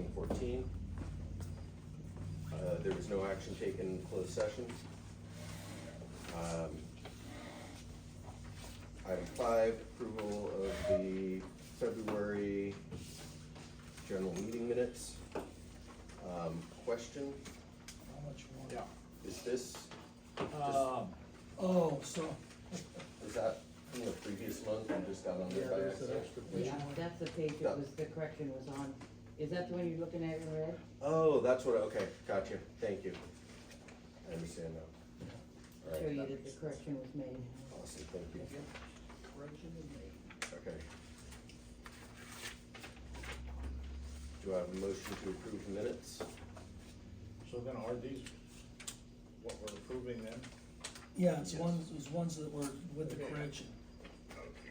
2014. There was no action taken in closed session. Item 5, approval of the February general meeting minutes. Question, How much more? Yeah. is this, Oh, so, is that from the previous month and just got on there by There's an accident? extra Which page. Yeah, one? that's the page that was, the correction was on. Is that the one you're looking at in red? Oh, that's what, okay, gotcha, thank you. I understand now. All Show right, you that the correction was made. awesome, thank you. correction is made. Okay. Do I have a motion to approve the minutes? So then are these what we're approving then? Yeah, it's Yes. ones, it was ones that were with the Okay. correction.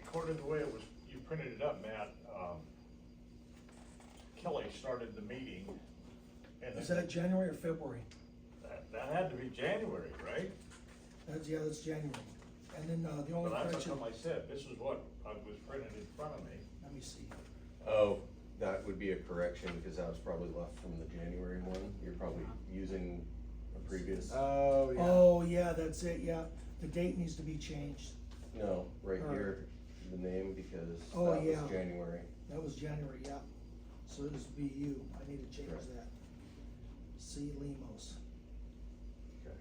According to the way it was, you printed it up, Matt, Kelly started the meeting. And Is that January or February? that had to be January, right? That's January. And then, the But only that's correction, what I said, this is what was printed in front of me. let me see. Oh, that would be a correction, because that was probably left from the January one. You're probably using a previous, Oh, Oh, yeah, that's it, yeah. The date needs to be changed. no, right Or- here, the name, because Oh, that yeah. was January. That was January, yeah. So this would be you. I need to change Right. that. C. Lemos. Okay.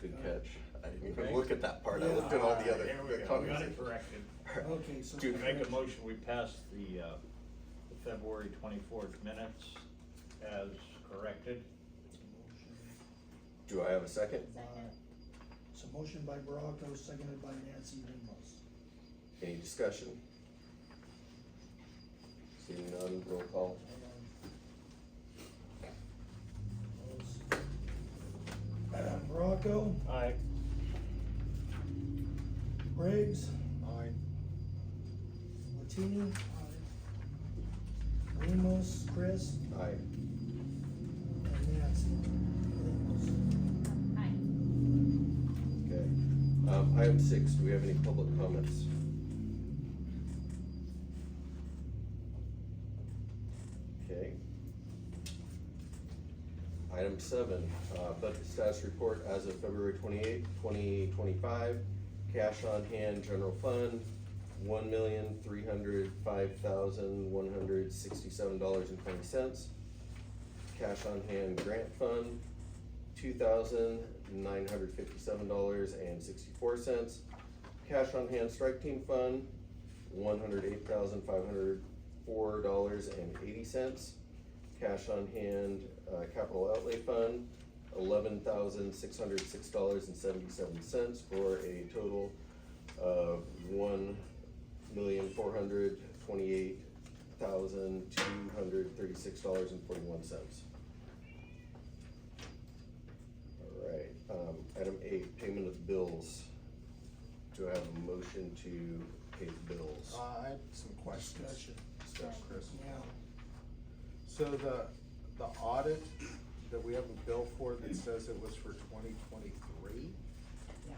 Good catch. I didn't Okay. even look at that part. I Yeah. looked at all the other. There we the go, we got comments. it corrected. Okay, so. To make a motion, we pass the February 24th minutes as corrected. Do I have a second? So motion by Baraco, seconded by Nancy Lemos. Any discussion? Seeing none, roll call. Baraco, Aye. Briggs, Aye. Latini, Lemos, Chris, Aye. and Nancy Lemos. Okay. Item 6, do we have any public comments? Okay. Item 7, budget status report as of February 28th, 2025. Cash on hand, general fund, $1,305,167.20. Cash on hand, grant fund, $2,957.64. Cash on hand, strike team fund, $108,504.80. Cash on hand, capital outlay fund, $11,606.77, for a total of $1,428,236.41. Alright, item 8, payment of bills. Do I have a motion to pay the bills? I had some questions. Discussion. Chris. Yeah. So the audit that we have a bill for that says it was for 2023? Yeah.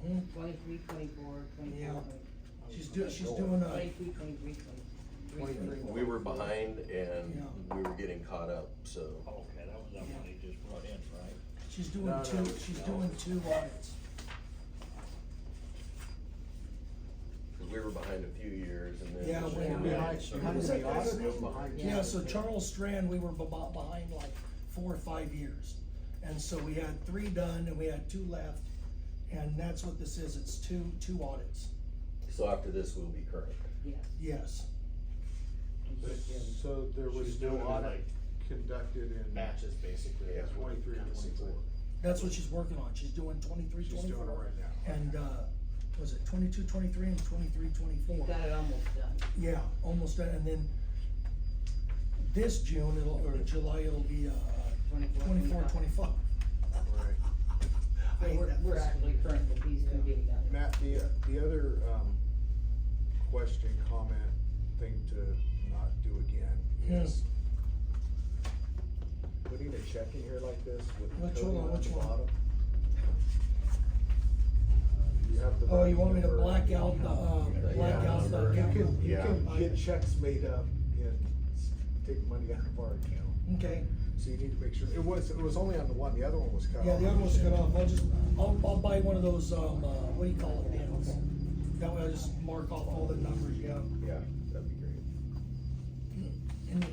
Mhm. 23, 24, 24, Yeah. 20 She's doing a, 22, 23, 23. We were behind and Yeah. we were getting caught up, so. Okay, that was that one he just brought in, right? she's doing No, two, no, she's no. doing 2 audits. Cause we were behind a few years and then. Yeah, this we- year- we- Behind, so- behind was the that audit, President? we're behind. Yeah, so Charles Strand, we were behind like 4 or 5 years. And so we had 3 done and we had 2 left. And that's what this is, it's two audits, So after this, we'll be current. Yes. yes. So there was She's no doing it audit like conducted in Batches, basically. Yeah. is what 23 to counts. 24. That's what she's working on, she's doing 23, She's 24. doing it right now. And, was it 22, 23 and 23, You 24? got it almost done. Yeah, almost done, and then this June, or July, it'll be, 24, 24, 25. Right. I hate that. We're actually current with these two getting done. Matt, the other, question, comment, thing to not do again is putting a check in here like this with the Which total one? on Which the one? bottom. You have the. Oh, you want me to number. black out the, You account can, number? you Yeah. can get checks made up in take money out of our account. Okay, So you need to make sure, it was only on the one, the other one was cut off. yeah, the other one's cut off, I'll buy one of those, what do you call it, pins? That way I'll just mark off all the numbers, yeah. Yeah, that'd be great. And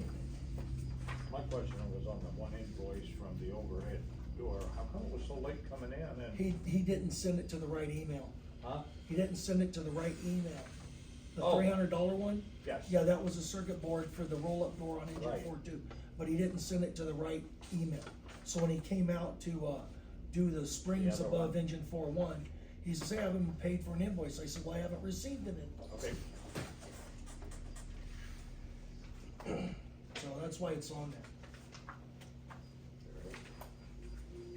My question was on the one invoice from the overhead door, how come it was so late coming in and? he didn't send it to the right email. Huh? He didn't send it to the right email. The Oh. $300 one? Yes. Yeah, that was a circuit board for the roll-up door on engine Right. 4.2, but he didn't send it to the right email. So when he came out to, do the springs other above one. engine 4.1, he says, hey, I haven't been paid for an invoice. I said, well, I haven't received an invoice. Okay. So that's why it's on there.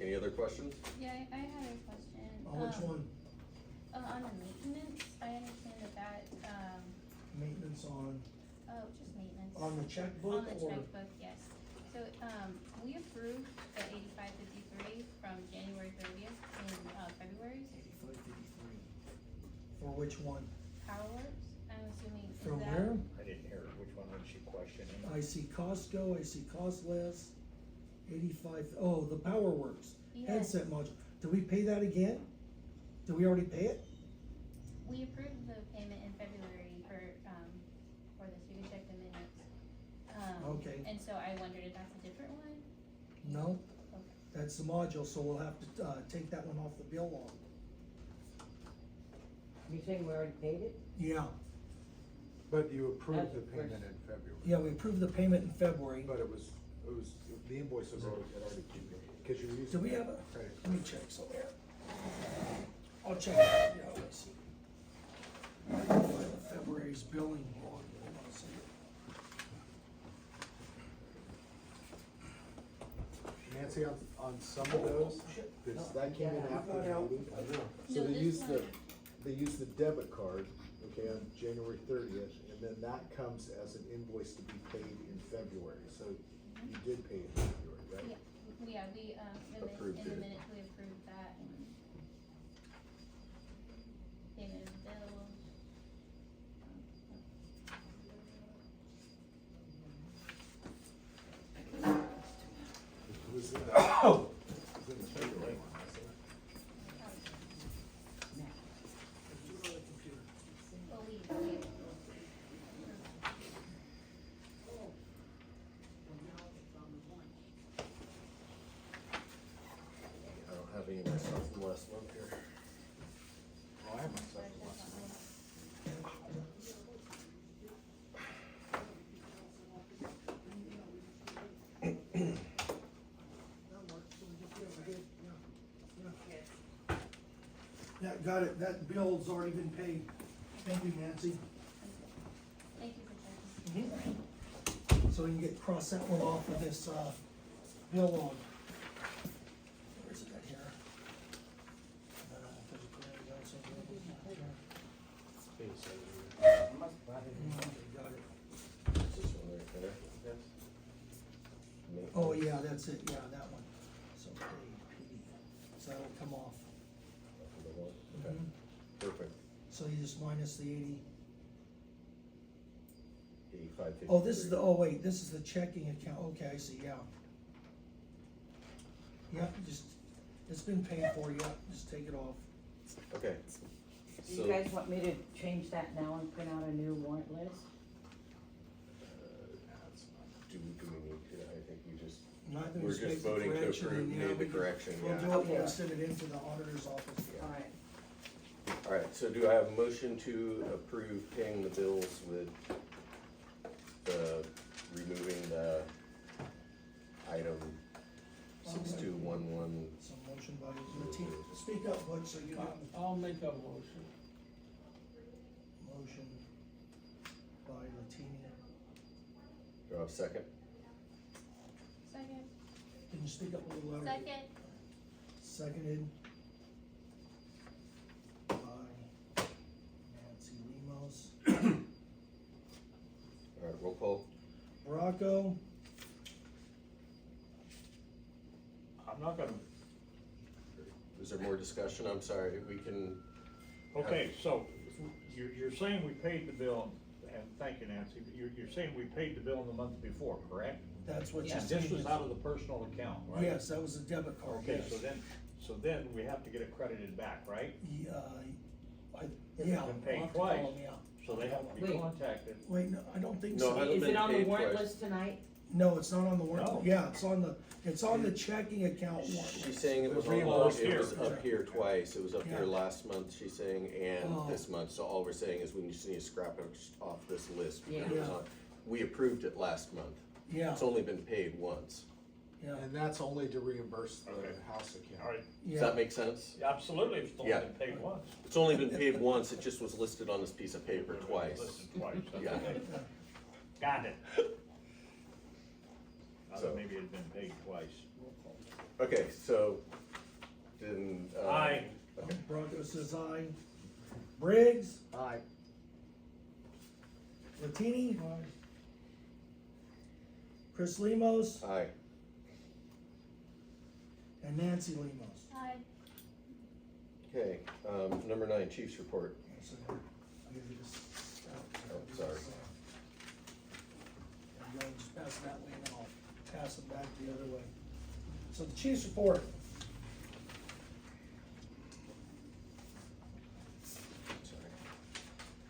Any other questions? Yeah, I had a question. On which one? On the maintenance, I understand that, Maintenance on, just maintenance. on the checkbook On the or? checkbook, yes. So, we approved the 8553 from January 30th in, February. 8553. For which one? Powerworks, I'm assuming, is that? From where? I didn't hear which one was she questioning. I see Costco, I see cost less, 85, oh, the PowerWorks Yes. headset module. Did we pay that again? Did we already pay it? We approved the payment in February for this, you can check the minutes. Okay. And so I wondered if that's a different one? No, Okay. that's the module, so we'll have to, take that one off the bill log. You saying we already paid it? Yeah, But you approved That's the the payment first- in February. yeah, we approved the payment in February. But it was, the invoice was already, cause you were using. Do we have a, credit let me card. check somewhere. I'll check it out, yeah, let's see. February's billing log, hold on a second. Nancy, on some of those, cause that came in Yeah, after I the know. meeting. So No, they this used one- they used the debit card, okay, on January 30th, and then that comes as an invoice to be paid in February, so you did pay in February, right? Yeah, Approved in the it. minutes, we approved that and payment of bills. It was in the, it was in the February one, wasn't it? Well, we approved. I don't have any myself from last month here. Oh, I have myself in last one. Yeah, got it, that bill's already been paid. Thank you, Nancy. Thank you for checking. So we can cross that one off of this, bill log. Where's it at here? I don't know if there's a print it out somewhere. Got it. Is this one right there? Yes. Oh, yeah, that's it, yeah, that one. So, A, P, so that'll come off. The one? Okay, Mhm. perfect. So you just minus the 80. 8553. Oh, this is the, oh, wait, this is the checking account, okay, I see, yeah. Yep, just, it's been paid for, yep, just take it off. Okay. Do So, you guys want me to change that now and print out a new warrant list? do we need to, I think we just, Not that we're it's just make the voting to correction, approve, and, yeah, made the we can- correction, We'll yeah. do it, Okay. we'll send it into the auditor's office. Alright, Alright, so do I have a motion to approve paying the bills with the, removing the item 6211? Some motion by Latini, speak up, Bud, so you know. I'll make a motion. Motion by Latini, Do I have a second? Second. can you speak up a little louder? Second. Seconded by Nancy Lemos. Alright, roll call. Morocco, I'm not gonna, Is there more discussion? I'm sorry, we can, okay, so you're saying we paid the bill and thank you, Nancy, but you're saying we paid the bill in the month before, correct? That's what And she's this saying. was out of the personal account, right? Yes, that was a debit card, Okay, yes. so then we have to get it credited back, right? Yeah, It's yeah. been paid I'll have to twice. call them, yeah. So they have to be Wait. contacted. Wait, no, I don't think No, so. hasn't Is been it on the paid warrant twice. list tonight? No, it's not on the warrant, No. yeah, it's on the checking account warrant. She's saying it was The on, reimbursed it was here. up here twice, it was up here Yeah. last month, she's saying, and Oh. this month, so all we're saying is we just need to scrap it off this list. because Yeah. it was on- We approved it last month, Yeah, it's only been paid once, yeah, And that's only to reimburse the Okay. house account. All right, does yeah. that make sense? absolutely, it's only Yeah. been paid once. It's only been paid once, it just was listed on this piece of paper twice. Listed twice, Yeah. okay. Got it. I So- thought maybe it had been paid twice. Okay, so, then, Aye. Okay, Bronco says aye. Briggs, Aye. Latini. Chris Lemos, aye, and Nancy Lemos. Hi. okay, number 9, chief's report. So, I'll give you this out. Oh, sorry. And go and just pass it that way, and then I'll pass it back the other way. So the chief's report. Sorry.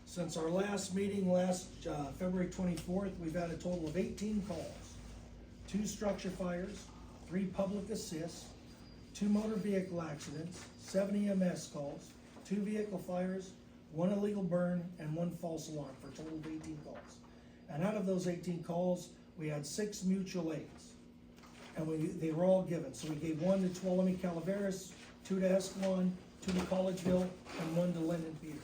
Since our last meeting, February 24th, we've had a total of 18 calls. 2 structure fires, 3 public assists, 2 motor vehicle accidents, 7 EMS calls, 2 vehicle fires, 1 illegal burn, and 1 false alarm, for a total of 18 calls. And out of those 18 calls, we had 6 mutual aids. And they were all given, so we gave 1 to Tuolumne Calaveras, 2 to Escalon, 2 to Collegeville, and 1 to Linden Peters.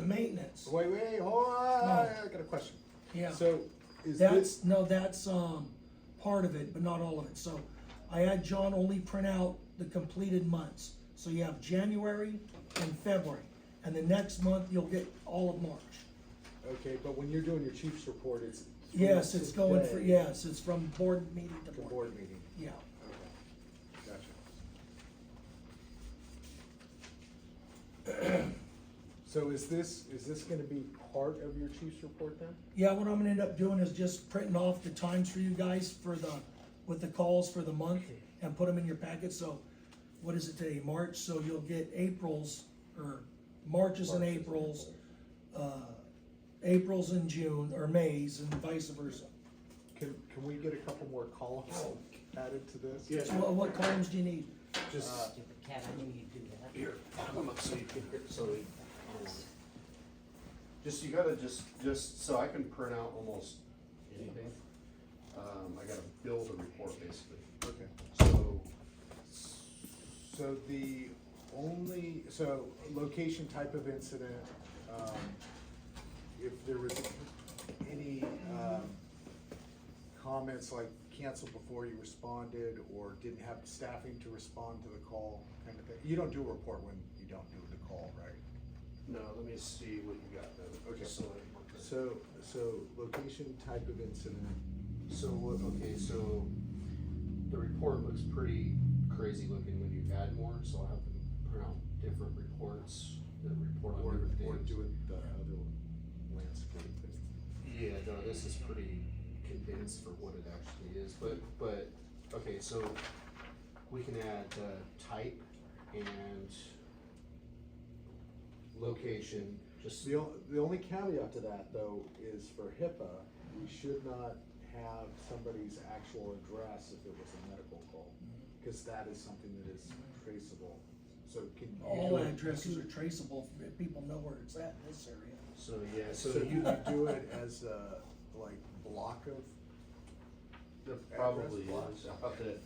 Maintenance, Wait, hold on, I got a question. yeah. So, is That's, this, no, that's, part of it, but not all of it, so I had John only print out the completed months. So you have January and February, and the next month you'll get all of March. okay, but when you're doing your chief's report, it's. from Yes, it's going for, today yes, it's from board meeting to To board, board meeting, yeah. okay, gotcha. So is this gonna be part of your chief's report then? Yeah, what I'm gonna end up doing is just printing off the times for you guys with the calls for the month and put them in your packet, so what is it today, March, so you'll get April's, or March's and April's, April's and June, or May's, and vice versa. Can we get a couple more columns added to this? Yes. So what columns do you need? Just, Stupid cat, I knew you'd do that. here, come up so you can hear, so, just, you gotta just, so I can print out almost anything. I gotta build a report basically. Okay. So the only, location, type of incident, if there was any, comments like cancel before you responded or didn't have staffing to respond to the call, kind of thing. You don't do a report when you don't do the call, right? No, let me see what you got then. Okay. So, So location, type of incident, so the report looks pretty crazy looking when you add more, so I'll have to print out different reports that report on or different things. do it the other landscape thing. Yeah, no, this is pretty condensed for what it actually is, but, okay, so we can add, type and location, just, The only caveat to that, though, is for HIPAA, we should not have somebody's actual address if it was a medical call, because that is something that is traceable. So can you? All addresses are traceable, if people know where it's at in this area. so, yeah, So so you you, could do it as a, like, block of, probably, address is. I'll have to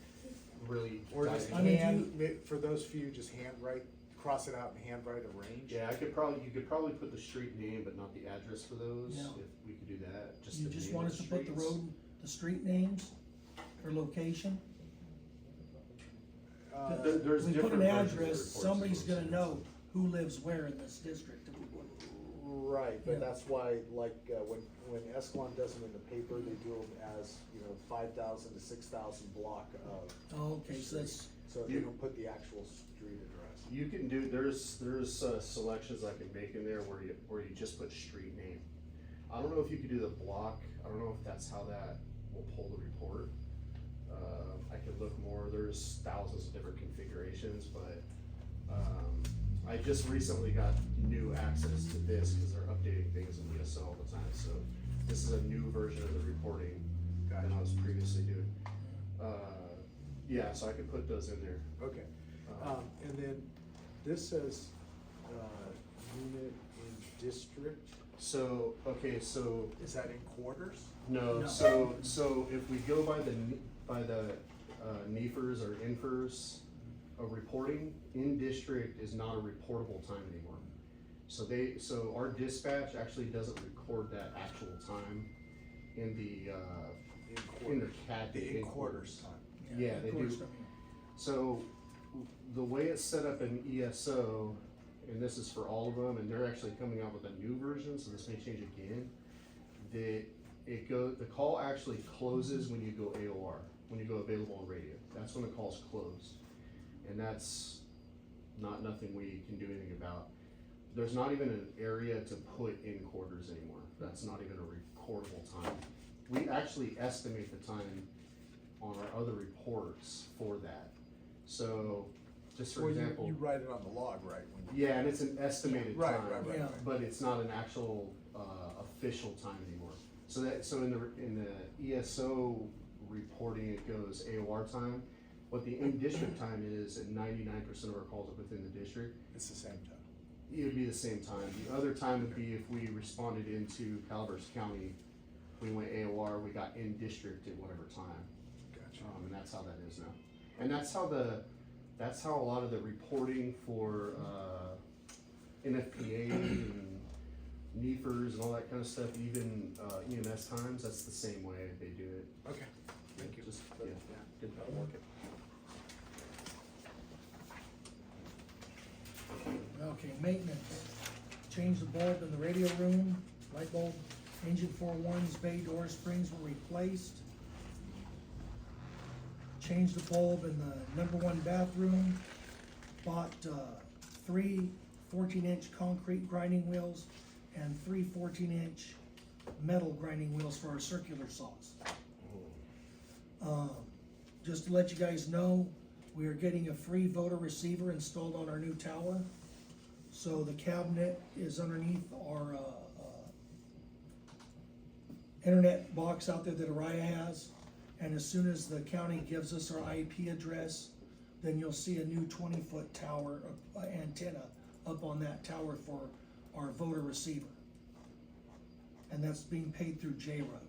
really or dive just in. I mean, hand, for those few, just handwrite, cross it out and handwrite a range? Yeah, you could probably put the street name, but not the address for those, Yeah. if we could do that, just You the just name want of us to the put the streets. road, the street names, or location? There's We put an different versions of address, reports somebody's as gonna well. know who lives where in this district. Right, Yeah. but that's why, like, when Escalon does them in the paper, they do them as, 5,000 to 6,000 block of. Oh, okay, so that's, So you don't put the actual street address. You can do, there's selections I can make in there where you just put street name. I don't know if you could do the block, I don't know if that's how that will pull the report. I could look more, there's thousands of different configurations, but, I just recently got new access to this because they're updating things in ESO all the time, so this is a new version of the reporting than I was previously doing. Yeah, so I could put those in there. Okay, and then this says, unit in district, So, okay, so, is that in quarters? no, No. so if we go by the NEFRs or INFRs of reporting, in district is not a reportable time anymore. So our dispatch actually doesn't record that actual time in the, in the CAD. The in quarters time. Yeah, they of course, do. I mean, So, the way it's set up in ESO, and this is for all of them, and they're actually coming out with a new version, so this may change again. The call actually closes when you go AOR, when you go available on radio. That's when the call's closed. And that's nothing we can do anything about. There's not even an area to put in quarters anymore. That's not even a recordable time. We actually estimate the time on our other reports for that. So, just for Well, example. you write it on the log, right? when you- Yeah, and it's an estimated Right, time. right, right, Yeah. right. But it's not an actual, official time anymore. So in the ESO reporting, it goes AOR time. What the in-district time is, at 99% of our calls within the district, It's the same time. it would be the same time. The other time would be if we responded into Calaveras County, we went AOR, we got in-district at whatever time. Gotcha. And that's how that is now. And that's how a lot of the reporting for, NFPA and NEFRs and all that kind of stuff, even, EMS times, that's the same way they do it. Okay, thank you. Just, But, yeah, yeah. good that'll work it. Okay, maintenance, change the bulb in the radio room, light bulb, engine 4 bay door springs were replaced. Change the bulb in the #1 bathroom, bought, 3 14-inch concrete grinding wheels and 3 14-inch metal grinding wheels for our circular saws. Just to let you guys know, we are getting a free voter receiver installed on our new tower. So the cabinet is underneath our, internet box out there that Araya has. And as soon as the county gives us our IP address, then you'll see a new 20-foot tower, antenna up on that tower for our voter receiver. And that's being paid through J-Rug.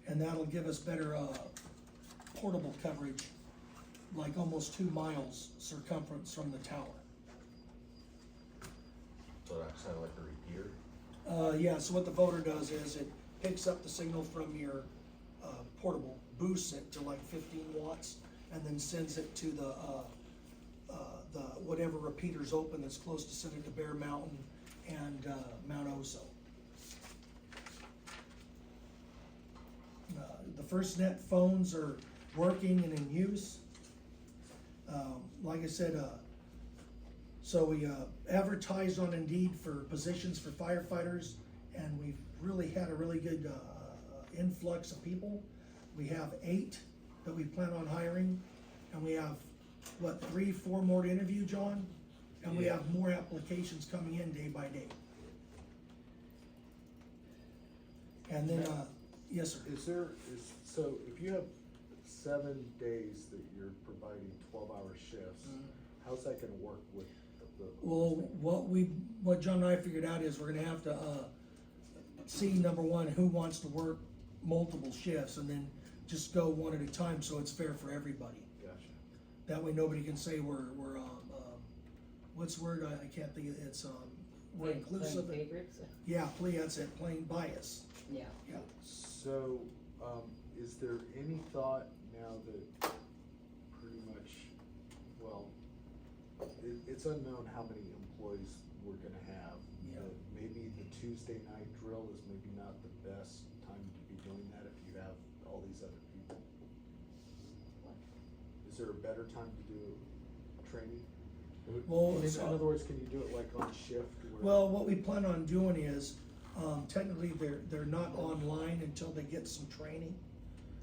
And that'll give us better, portable coverage, like almost 2 miles circumference from the tower. So that's kind of like a repeater. Yeah, so what the voter does is it picks up the signal from your, portable, boosts it to like 15 watts, and then sends it to the whatever repeater's open that's close to Seneca Bear Mountain and, Mount Oso. The FirstNet phones are working and in use. Like I said, so we advertised on Indeed for positions for firefighters, and we've really had a really good influx of people. We have 8 that we plan on hiring, and we have, 3, 4 more to interview, John? And we have more applications coming in day by day. And then, yes, sir. So if you have 7 days that you're providing 12-hour shifts, how's that gonna work with the? Well, what John and I figured out is we're gonna have to, see, #1, who wants to work multiple shifts, and then just go one at a time, so it's fair for everybody. Gotcha. That way nobody can say we're, what's the word, I can't think of, it's, we're inclusive. Playing favorites? Yeah, that's it, plain bias, Yeah. yeah. So, is there any thought now that pretty much, well, it's unknown how many employees we're gonna have. Yeah. That maybe the Tuesday night drill is maybe not the best time to be doing that if you have all these other people. is there a better time to do training? Well, In it's- other words, can you do it like on shift? where- Well, what we plan on doing is, technically, they're not online until they get some training.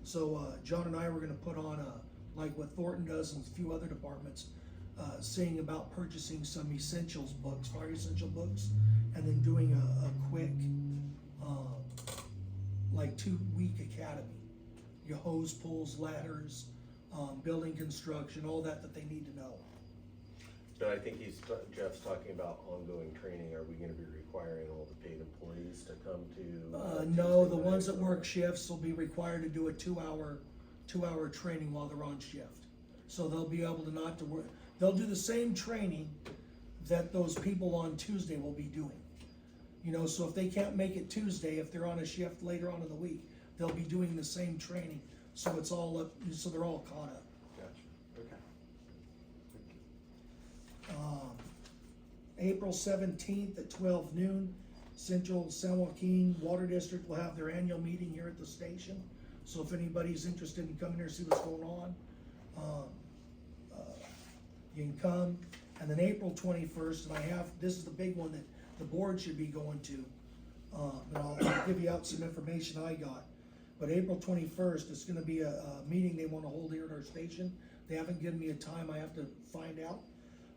So, John and I were gonna put on like what Thornton does and a few other departments, seeing about purchasing some essentials books, fire essential books, and then doing a quick, like 2-week academy. Your hose pulls, ladders, building construction, all that they need to know. But I think Jeff's talking about ongoing training. Are we gonna be requiring all the paid employees to come to? No, Tuesday the ones that night? work shifts will be required to do a 2-hour training while they're on shift. So they'll be able to not to work, they'll do the same training that those people on Tuesday will be doing. You know, so if they can't make it Tuesday, if they're on a shift later on in the week, they'll be doing the same training, so it's all up, so they're all caught up. Gotcha. Okay. April 17th at 12 noon, Central San Joaquin Water District will have their annual meeting here at the station. So if anybody's interested in coming here, see what's going on, you can come. And then April 21st, and this is the big one that the board should be going to. And I'll give you out some information I got. But April 21st, it's gonna be a meeting they wanna hold here at our station. They haven't given me a time, I have to find out.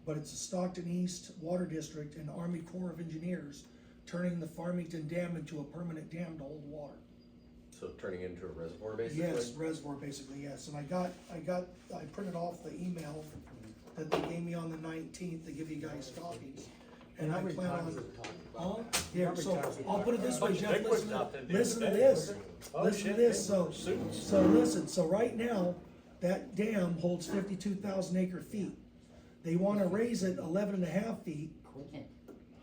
But it's a Stockton East Water District and Army Corps of Engineers turning the Farmington Dam into a permanent dam to hold water. So turning into a reservoir basically? Yes, reservoir basically, yes. And I printed off the email that they gave me on the 19th to give you guys copies. And I How many plan times on, is it talking huh? about that? Here, How many so times is it I'll put it talking this about way, that? Jeff, Bigwoods out there the listen to other day. this. Oh, Listen to shit, this, they were so, suits. so listen, so right now, that dam holds 52,000 acre feet. They wanna raise it 11.5 feet,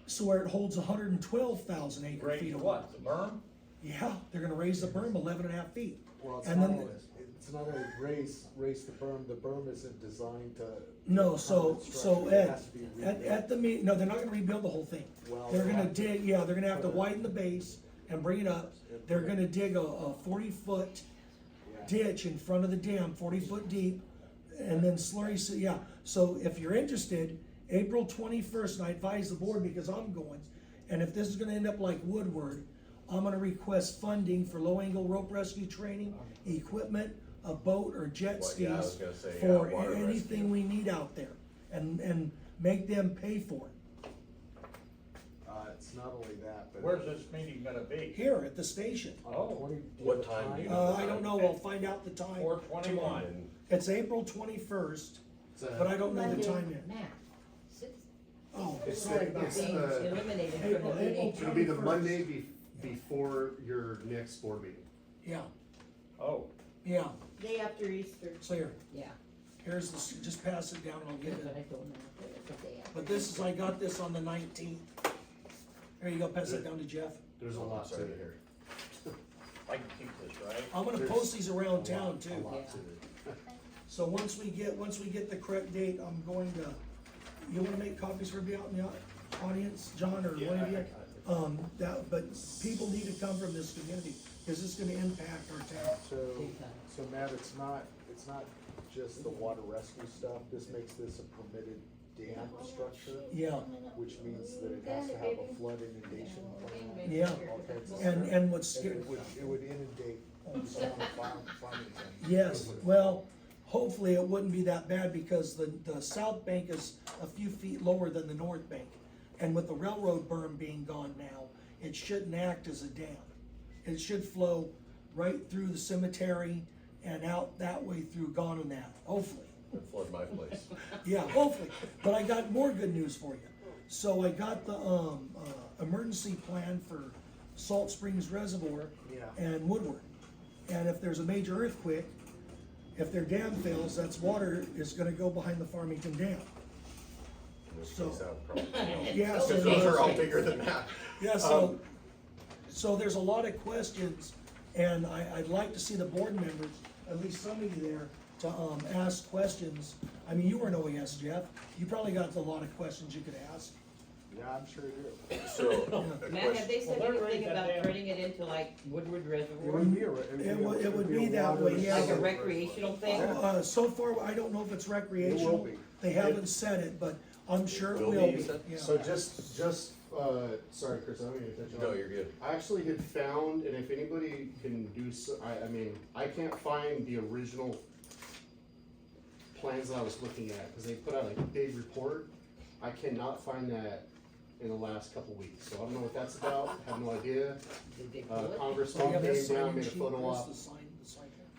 so where it holds 112,000 acre Raise feet the of what, water. the berm? Yeah, they're gonna raise the berm 11.5 feet. Well, it's And not then- only, it's not only raise the berm isn't designed to. No, so, permanent so structure. It Ed, has to be at rebuilt. the meet, no, they're not gonna rebuild the whole thing. Well, They're they gonna have to. dig, yeah, they're gonna have to widen the base and bring it up. They're gonna dig a 40-foot Yeah. ditch in front of the dam, 40 foot deep, and then slurry, yeah. So if you're interested, April 21st, and I advise the board because I'm going, and if this is gonna end up like Woodward, I'm gonna request funding for low-angle rope rescue training, equipment, a boat or jet Well, yeah, I was skis gonna say, for yeah, water anything rescue. we need out there, and make them pay for it. It's not only that, but. Where's this meeting gonna be? Here at the station. On Oh. 20 do you What have a time do you- I don't know, I'll find out the time. 4:21. tomorrow. It's April 21st, It's a- but I don't know the Monday, time yet. Matt, six, Oh, It's sorry the- about it's being that. the- eliminated from April- the April meeting. It'll be the 21st. Monday before your next board meeting. Yeah, Oh, yeah, Day after Easter, so here, yeah, here's the, just pass it down and I'll get but I it. don't know, it's a day after. But this is, I got this on the 19th. There you go, pass it down to Jeff. There's a lot to Sorry. it here. I can keep this, right? I'm gonna There's post these around A lot- town A too. lot to it. So once we get the correct date, I'm going to, you wanna make copies for me out in the audience, John, or one of you? But people need to come from this community, cause it's gonna impact our town. So, Big time. so Matt, it's not just the water rescue stuff, this makes this a permitted dam structure, Yeah, which means that it has to have a flood inundation plan. yeah, All kinds of and, stuff. and what's And scary. it would inundate the whole Farmington. Yes, well, hopefully it wouldn't be that bad because the south bank is a few feet lower than the north bank. And with the railroad berm being gone now, it shouldn't act as a dam. It should flow right through the cemetery and out that way through Gononat, hopefully. It flooded my place. Yeah, hopefully, but I got more good news for you. So I got the, emergency plan for Salt Springs Reservoir Yeah. and Woodward. And if there's a major earthquake, if their dam fails, that's water is gonna go behind the Farmington Dam. In this So- case, I would probably. Yeah, so Because those are all bigger than that. Yeah, so there's a lot of questions, and I'd like to see the board members, at least some of you there, to, ask questions. I mean, you were an OES, Jeff, you probably got a lot of questions you could ask. Yeah, I'm sure you do. So, a Matt, have they said Well, they're anything right, that about damn- turning it into like Woodward It Reservoir? would be a. It would be that way, yeah. Like a recreational thing? So far, I don't know if it's It will recreational. be. They haven't said it, but I'm sure it Will will be, be, you said? yeah. So sorry, Chris, I don't mean to touch you No, off. you're good. I actually had found, and if anybody can do so, I mean, I can't find the original plans that I was looking at, cause they put out a big report. I cannot find that in the last couple weeks, so I don't know what that's about, have no idea. Did they pull it? Congressman Yeah, came that's down, sign-in made a sheet, photo Chris, op, the sign-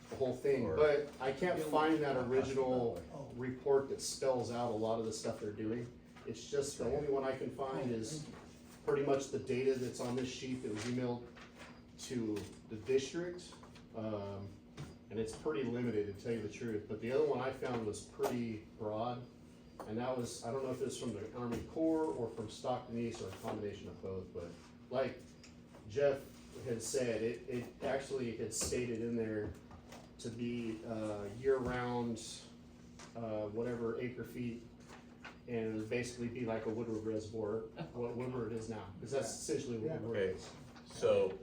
the whole thing, Or- but I can't find that original Oh. report that spells out a lot of the stuff they're doing. It's just, the only one I can find is pretty much the data that's on this sheet that was emailed to the district. And it's pretty limited, to tell you the truth, but the other one I found was pretty broad. And that was, I don't know if it was from the Army Corps or from Stockton East or a combination of both, but like Jeff had said, it actually had stated in there to be, year-round, whatever acre feet. And it would basically be like a Woodward Reservoir, what Woodward is now, cause that's essentially what Woodward Okay, is. so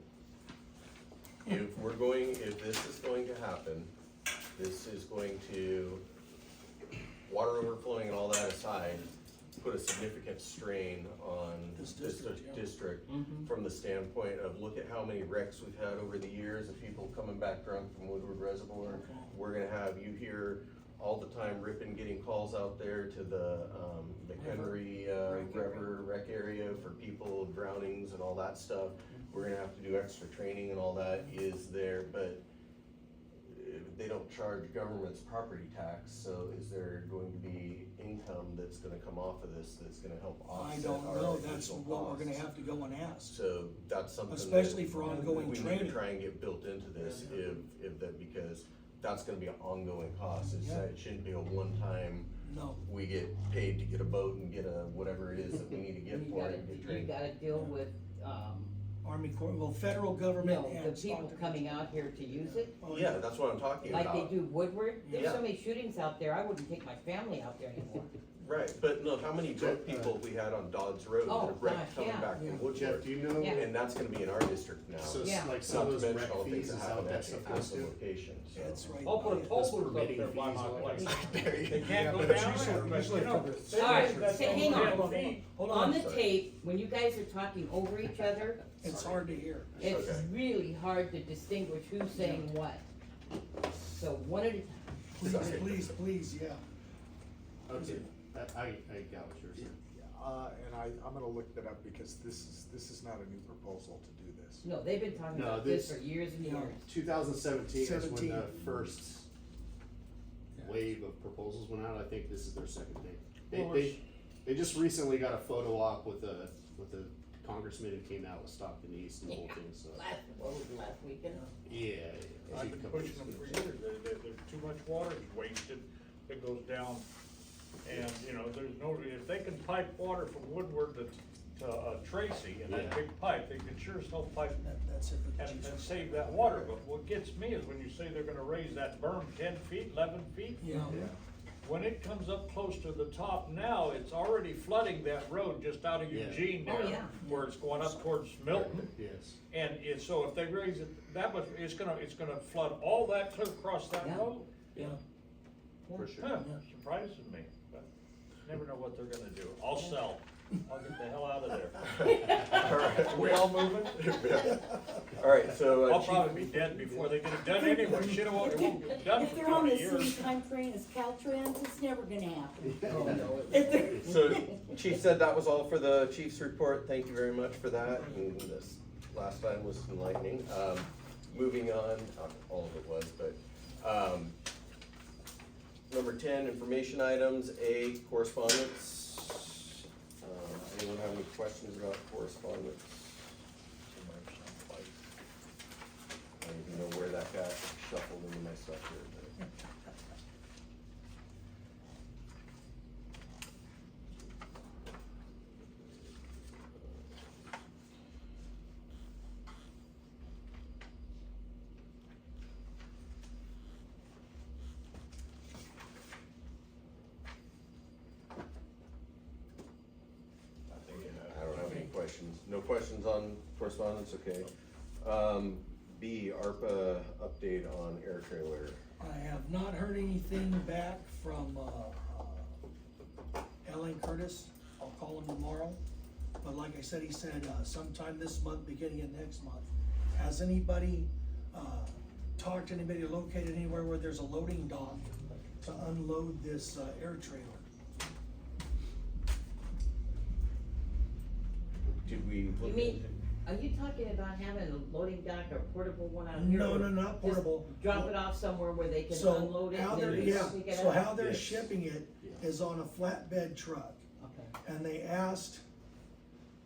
if this is going to happen, this is going to, water overflowing and all that aside, put a significant strain on This this district, yeah. district Mhm. from the standpoint of, look at how many wrecks we've had over the years of people coming back drunk from Woodward Reservoir. We're gonna have you here all the time ripping, getting calls out there to the, McHenry, River rec area for people drownings and all that stuff. We're gonna have to do extra training and all that is there, but they don't charge government's property tax, so is there going to be income that's gonna come off of this that's gonna help I offset don't our know, that's additional what we're gonna costs? have to go and ask. So that's something that Especially for ongoing we need training. to try and get built into this if that, because that's gonna be an ongoing cost. It's, Yeah. it shouldn't be a one-time, No, we get paid to get a boat and get a, whatever it is that we need to get You for gotta, it and get you trained. gotta deal with, Army Corps, well, federal government no, the and people Stockton. coming out here to use it. Oh, Yeah, that's what I'm talking Like they about. do Woodward, there's Yeah. so many shootings out there, I wouldn't take my family out there anymore. Right, but look, how many boat people we had on Dodds Road that Oh, have wrecked gosh, coming yeah. back Yeah. from Jeff, Woodward? do you know? Yeah. And that's gonna be in our district now. So Yeah. like some Not of to those mention all rec the things fees, that is how happen that at stuff the goes actual to? location, so. That's right. I'll put a by it. toll booth up permitting there by fees my or place. whatever. They can't go but down usually- there, but usually you know, for the- they All right, raise that so thing hang on. 10 feet. Hold On on, the sorry. tape, when you guys are talking over each other, it's hard to hear. it's Okay. really hard to distinguish who's saying what. So one at a time. Please, please, yeah. Okay, I got what you were saying. And I'm gonna look that up because this is not a new proposal to do this. No, they've been talking No, about this this- for years and Yeah. years. 2017 is when the 17. first wave of proposals went out. I think this is their second thing. Well, They just recently got a photo op with the congressman who came out with Stockton East and the whole thing. So What was it, last weekend? yeah, I I've think a been couple pushing them weeks for ago. years, there's too much water is wasted, it goes down. And, you know, there's no, if they can pipe water from Woodward to Tracy in that Yeah. big pipe, they can sure still pipe That's it. for the and chief. save that water. But what gets me is when you say they're gonna raise that berm 10 feet, 11 feet. Yeah, When it comes up close to the top now, it's already flooding that road just out of Yeah. Eugene Oh, there, yeah. where it's going up towards Milton. Yes. And it's, so if they raise it, that much, it's gonna flood all that clear across that Yeah. road? yeah. For sure. Huh, surprises me, but never know what they're gonna do. I'll sell. I'll get the hell out of there. Alright. We all moving? Alright, so, I'll Chief, probably be dead before they get it done anyway. Shit, it won't get done If for they're on 20 the same years. time frame as Caltrans, it's never gonna happen. Oh, no. If they're, so Chief said that was all for the chief's report, thank you very much for that, and this last time was enlightening. Moving on, not all of it was, but, number 10, information items, A, correspondence. Anyone have any questions about correspondence? I don't even know where that got shuffled into my stuff here, but. I don't have any questions. No questions on correspondence, okay. B, ARPA update on air trailer. I have not heard anything back from, Alan Curtis. I'll call him tomorrow. But like I said, he said, sometime this month, beginning of next month. Has anybody, talked to anybody located anywhere where there's a loading dock to unload this, air trailer? Did we You look mean, into? are you talking about having a loading dock or portable one out here? No, or no, not just portable. Drop it off somewhere where they can So unload it how and they're, then yeah, pick it so up? how they're Yes. shipping it Yeah. is on a flatbed truck. Okay. And they asked,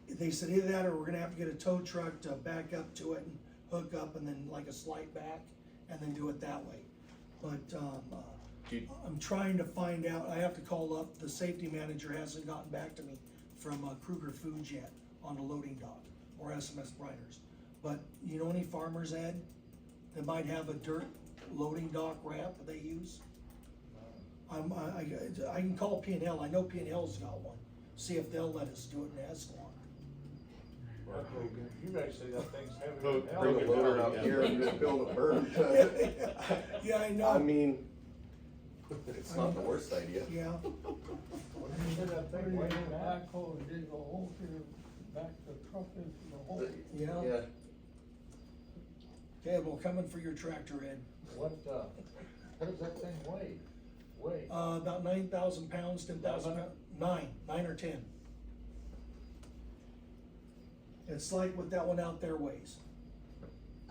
they said either that or we're gonna have to get a tow truck to back up to it and hook up and then like a slide back and then do it that way. But, Dude. I'm trying to find out, I have to call up, the safety manager hasn't gotten back to me from Kruger Foods yet on the loading dock or SMS Briders. But you know any farmers, Ed, that might have a dirt loading dock ramp that they use? I can call P&L, I know P&L's got one, see if they'll let us do it in Escalon. You guys say that thing's heavy. Load- as hell. Bring a loader out here and just build a berm to. Yeah, I I know, mean, it's not the worst idea. yeah, When you say that thing weighing that, Backhoe and dig a hole through, back the truck into the hole. yeah. Yeah, Okay, well, coming for your tractor, Ed. what does that thing weigh? About 9,000 pounds, 10,000 pounds, nine or 10. It's like what that one out there weighs.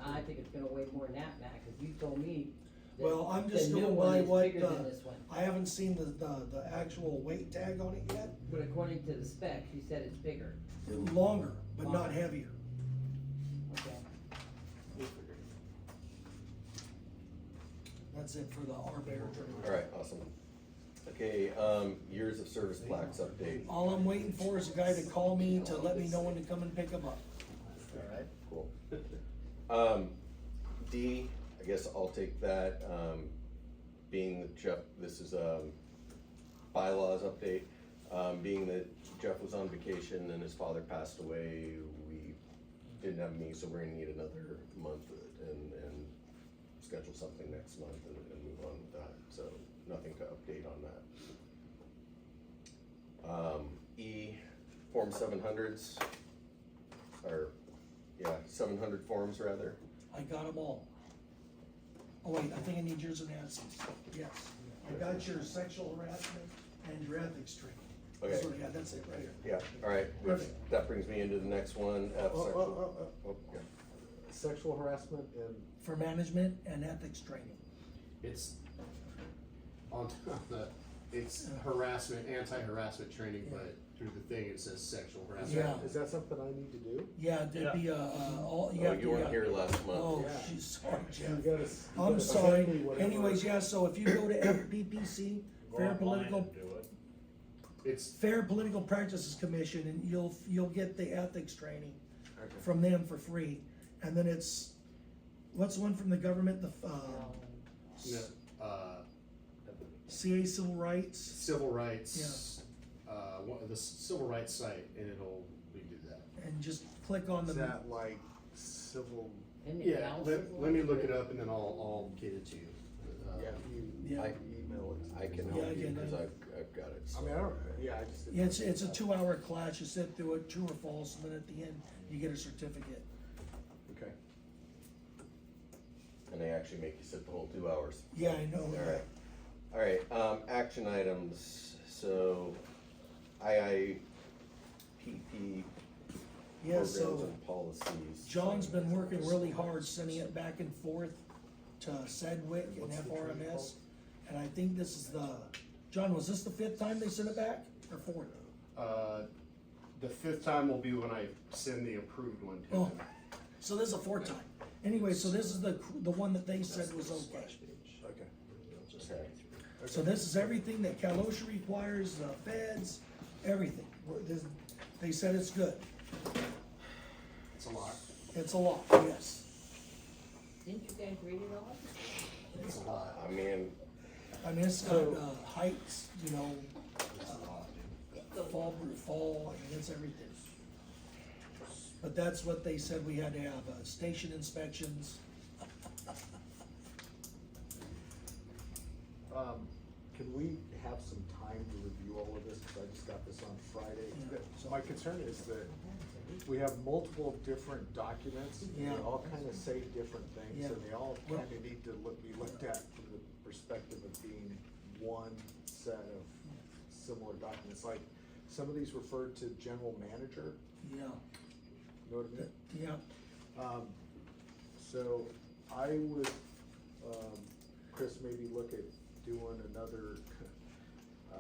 I think it's gonna weigh more than that, Matt, cause you told me that Well, I'm just the new going one by is what, bigger than this one. I haven't seen the actual weight tag on it yet. But according to the specs, you said it's bigger. Longer, but not heavier. Okay. That's it for the Arbear trailer. alright, awesome. Okay, years of service plaques update. All I'm waiting for is a guy to call me to let me know when to come and pick him up. Alright, cool. D, I guess I'll take that, being that Jeff, this is, bylaws update. Being that Jeff was on vacation and his father passed away, we didn't have a meeting, so we're gonna need another month and schedule something next month and move on with that, so nothing to update on that. E, Form 700s, or, yeah, 700 forms rather. I got them all. Oh wait, I think I need yours and Nancy's. Yes, I got your sexual harassment and your ethics training. Okay. That's what I got. That's it right here. Yeah, alright, Perfect. that brings me into the next one, F, sexual. Oh, yeah. Sexual harassment and, For management and ethics training. It's on the, it's harassment, anti-harassment training, but through the thing, it says sexual harassment. Yeah. is that something I need to do? Yeah, there'd be all, you Oh, have to. you weren't here last month. Oh, Yeah. she's sorry, You Jeff. gotta I'm send sorry. me whatever- Anyways, yeah, so if you go to FPPC, Go Fair online Political, and do it. It's, Fair Political Practices Commission, and you'll get the ethics training Okay. from them for free. And then it's, what's the one from the government, the, CA Civil Rights? civil rights, the civil rights site, and it'll, we do that. And just click on Is the, that like civil, And Yeah, council let me look it up and then I'll get it to you. yeah, Yeah. email it. I can Yeah, help you, again, cause I've got it. I mean, I don't, yeah, I just. didn't yeah, know it's a that. 2-hour class, you sit through it, true or false, and then at the end, you get a certificate. Okay. And they actually make you sit the whole 2 hours. Yeah, I know. Alright, alright, action items, so IIPP Yeah, programs so and policies. John's been working really hard, sending it back and forth to Sedgwick and What's the training FRMS. called? And I think this is John, was this the 5th time they sent it back, or 4th? The 5th time will be when I send the approved one to Oh, them. so this is a 4th time. Anyway, so this is the one that they said was okay. Okay. Okay. So this is everything that Cal OSHA requires, the feds, everything. They said it's good. It's a lot. It's a lot, yes. Didn't you guys read it all? It's a lot. I mean, I mean, it's got heights, you know, It's a lot, dude. fall, I mean, it's everything. But that's what they said, we had to have, station inspections. Can we have some time to review all of this, cause I just got this on Friday? Yeah. So my concern is that we have multiple different documents, and Yeah. they all kinda say different things, Yeah. and they all Well- kinda need to be looked at from the perspective of being one set of similar documents, like, some of these refer to general manager, Yeah, you know what I mean? yeah, So I would, Chris, maybe look at doing another,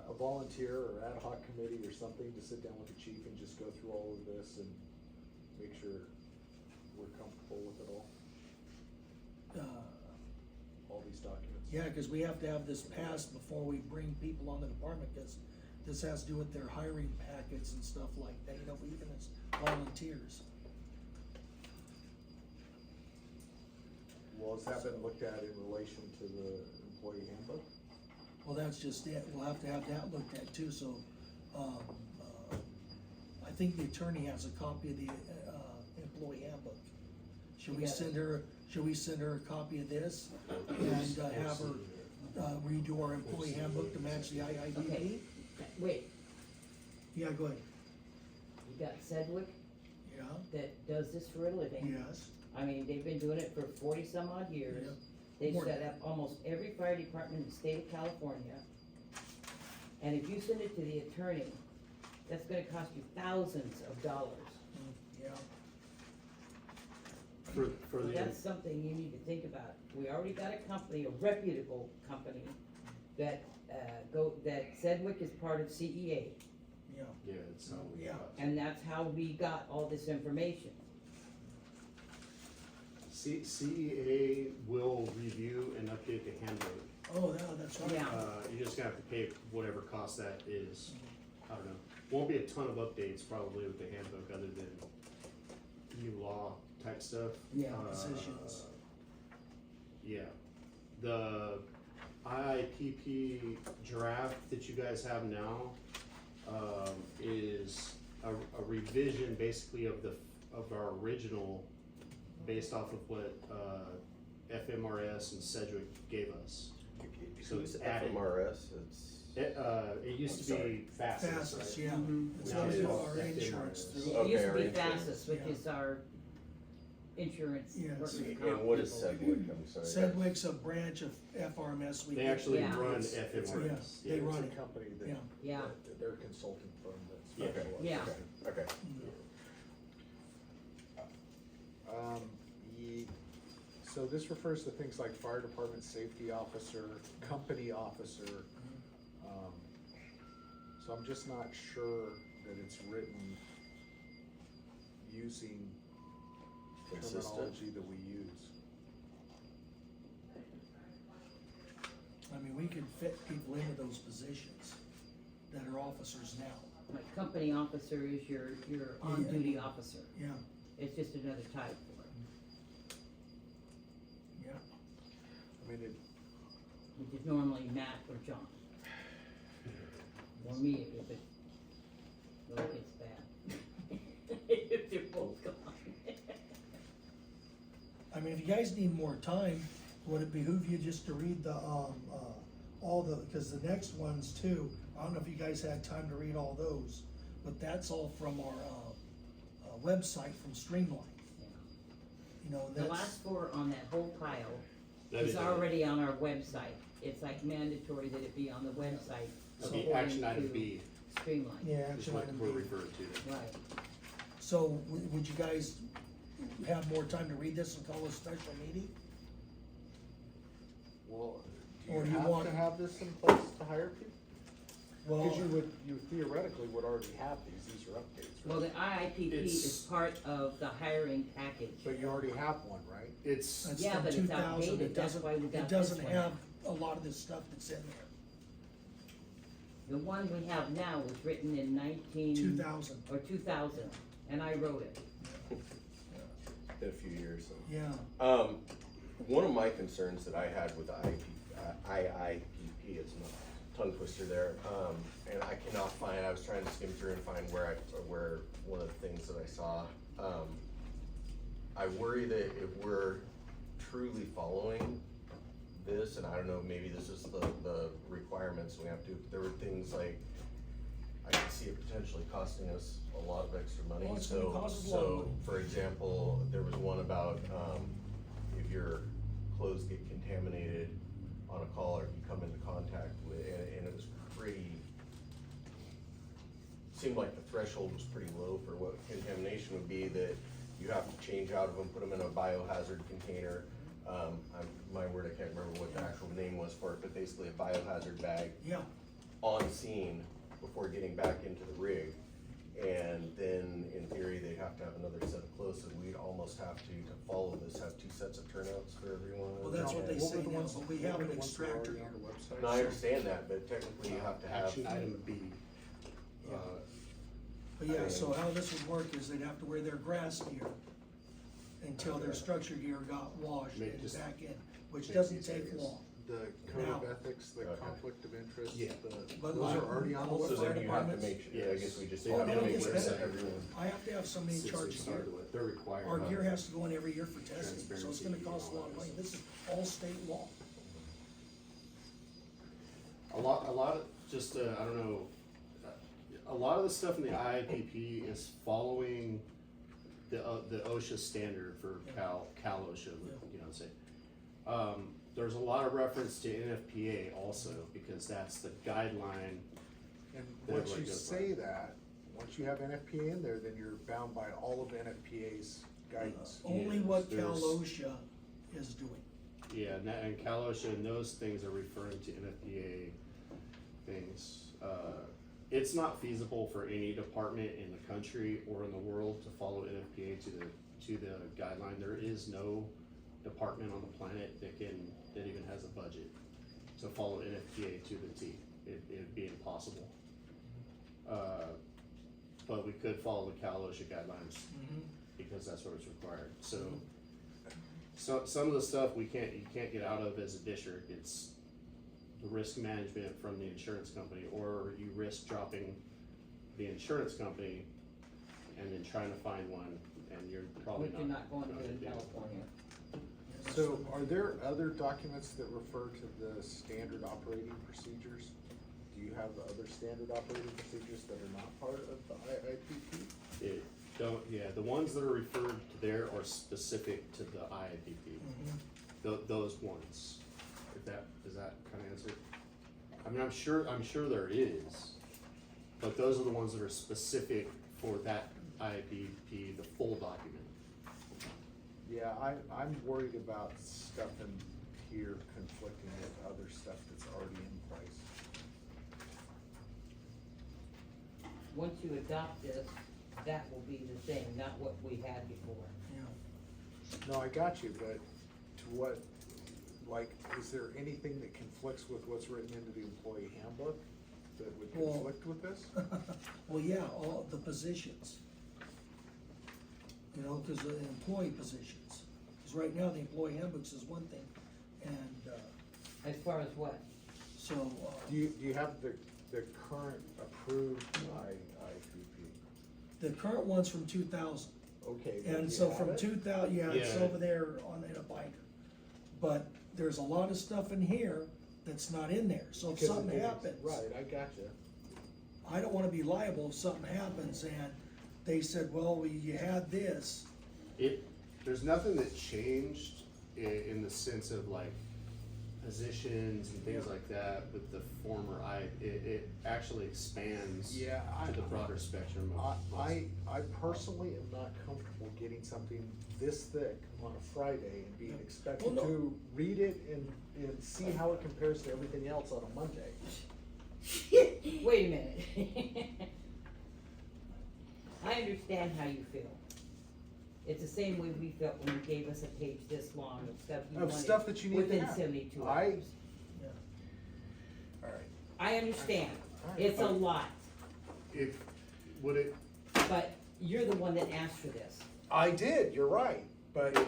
a volunteer or ad hoc committee or something to sit down with the chief and just go through all of this and make sure we're comfortable with it all these documents. yeah, cause we have to have this passed before we bring people on the department, cause this has to do with their hiring packets and stuff like that, you know, even as volunteers. Well, has that been looked at in relation to the employee handbook? Well, that's just it, we'll have to have that looked at too, so, I think the attorney has a copy of the, employee handbook. Should we Yeah. send her a copy of this and, have her, redo our employee handbook to match the IIBB? Okay, wait, Yeah, go ahead, you got Sedgwick yeah, that does this for a living. yes, I mean, they've been doing it for 40-some odd years. Yeah. They've More set than up almost every fire department in the state of California. And if you send it to the attorney, that's gonna cost you thousands of dollars. yeah, For the, That's something you need to think about. We already got a company, a reputable company, that, that Sedgwick is part of CEA, yeah, yeah, it's how we Yeah. got. and that's how we got all this information. CEA will review and update the handbook. oh, yeah, that's right. Yeah. You're just gonna have to pay whatever cost that is. I don't know. Won't be a ton of updates probably with the handbook other than new law type stuff. Yeah. Positions. Yeah. The IIPP draft that you guys have now, is a revision basically of our original based off of what, FMRS and Sedgwick gave us. So Who's it's added. FMRS? It's. It used to be fastest, Fastest, right? yeah, it's Now gonna it's do called our FMRS. insurance through. It Okay, used to our be insurance. FASTS, which Yeah. is our insurance. Yes. workers' And comp what is people. Sedgwick, I'm sorry? Sedgwick's a branch of FRMS. We They get- actually Yeah. run It's- it's a- FMRS. They It's run a it. company that, Yeah. Yeah. they're a consulting firm that's Yeah. specialized. Yeah. Okay. So this refers to things like fire department safety officer, company officer. So I'm just not sure that it's written using Consistent. terminology that we use. I mean, we can fit people into those positions that are officers now, Like company officer is your on-duty officer. yeah, It's just another type for it, yeah. I mean, which is normally Matt or John. Or me if it, well, it gets bad. If they're both gone. I mean, if you guys need more time, would it behoove you just to read the, all the, cause the next ones too, I don't know if you guys had time to read all those, but that's all from our, website from Streamline. You know, The that's, last four on that whole pile That is is already on our website. It's like mandatory that it be on the website. That'd be according action item to B, Streamline. yeah, is action what item we're B. referring to. Right. So, would you guys have more time to read this and call a special meeting? well, do Or you do you have want- to have this in place to hire people? Well, Cause you theoretically would already have these are updates, Well, right? the IIPP is It's- part of the hiring package. But you already have one, right? It's, that's Yeah, from but it's 2000. outdated. It That's doesn't- why we got It doesn't this one. have a lot of this stuff that's in there, The one we have now was written in 2000, or 2000, and I wrote it. In a few years, so. yeah, One of my concerns that I had with the IIPP, it's a tongue twister there, and I cannot find, I was trying to skim through and find where one of the things that I saw, I worry that if we're truly following this, and I don't know, maybe this is the requirements we have to, there were things like, I could see it potentially costing us a lot of extra money, Oh, it's gonna so, cost us a lot of so, money. for example, there was one about, if your clothes get contaminated on a call or if you come into contact with, and it was pretty, seemed like the threshold was pretty low for what contamination would be, that you have to change out of them, put them in a biohazard container. My word, I can't remember what the actual name was for it, but basically a biohazard bag Yeah, on scene before getting back into the rig. And then in theory, they'd have to have another set of clothes, so we'd almost have to follow this, have two sets of turnouts for everyone. well, that's what they What were say the now, ones- but we what have were an the ones that are extractor already here. on the website? No, I understand that, but technically you have to have. Action item B. But yeah, so how this would work is they'd have to wear their grass gear until their structure gear got washed Make and just- back in, which Make doesn't these take areas. long. The code Now- of ethics, the Okay. conflict of interest, Yeah. But those are already on the all the So website. then you have to departments- make sure, I guess we just Oh, have no, to it make gets sure better. that everyone. I have to have somebody in Since charge we of started gear. with, they're required. Our gear has to go in every year for testing, so it's gonna Transparency cost a lot of and all money. that This is all state law. A lot of, just, I don't know, a lot of the stuff in the IIPP is following the OSHA standard for Cal OSHA, you know, say. There's a lot of reference to NFPA also, because that's the guideline. And They're once like you this, say that, once you have NFPA in there, then you're bound by all of NFPA's guidance. Only Yes, what Cal there's- OSHA is doing. Yeah, and Cal OSHA and those things are referring to NFPA things. It's not feasible for any department in the country or in the world to follow NFPA to the guideline. There is no department on the planet that even has a budget to follow NFPA to the T. It'd be impossible. But we could follow the Cal OSHA guidelines because that's what it's required. So some of the stuff you can't get out of as a district. It's the risk management from the insurance company, or you risk dropping the insurance company and then trying to find one, and you're probably Which you're not going gonna to in do it. California. So are there other documents that refer to the standard operating procedures? Do you have other standard operating procedures that are not part of the IIPP? The ones that are referred to there are specific to the IIPP. Those ones, does that kinda answer? I mean, I'm sure there is, but those are the ones that are specific for that IIPP, the full document. Yeah, I'm worried about stuff in here conflicting with other stuff that's already in place. Once you adopt this, that will be the thing, not what we had before. Yeah. No, I got you, but to what, like, is there anything that conflicts with what's written into the employee handbook that would Well- conflict with this? Well, yeah, all the positions. You know, cause the employee positions, cause right now the employee handbooks is one thing, and, As far as what? so, Do you have the current approved IIPP? the current one's from 2000. Okay. then And you so have from it? 2000, yeah, it's Yeah. over there in a binder. But there's a lot of stuff in here that's not in there, so if Because it something didn't- happens, Right, I got you. I don't wanna be liable if something happens and they said, well, you had this. There's nothing that changed in the sense of like positions and things like that with the former it actually expands Yeah, to the broader spectrum of. I personally am not comfortable getting something this thick on a Friday and being expected Well, no. to read it and see how it compares to everything else on a Monday. Wait a minute. I understand how you feel. It's the same way we felt when you gave us a page this long of stuff you Of wanted stuff that you need to within have. 72 I- hours. Alright. I understand, Alright. it's a lot, Would it, but you're the one that asked for this. I did, you're right, but And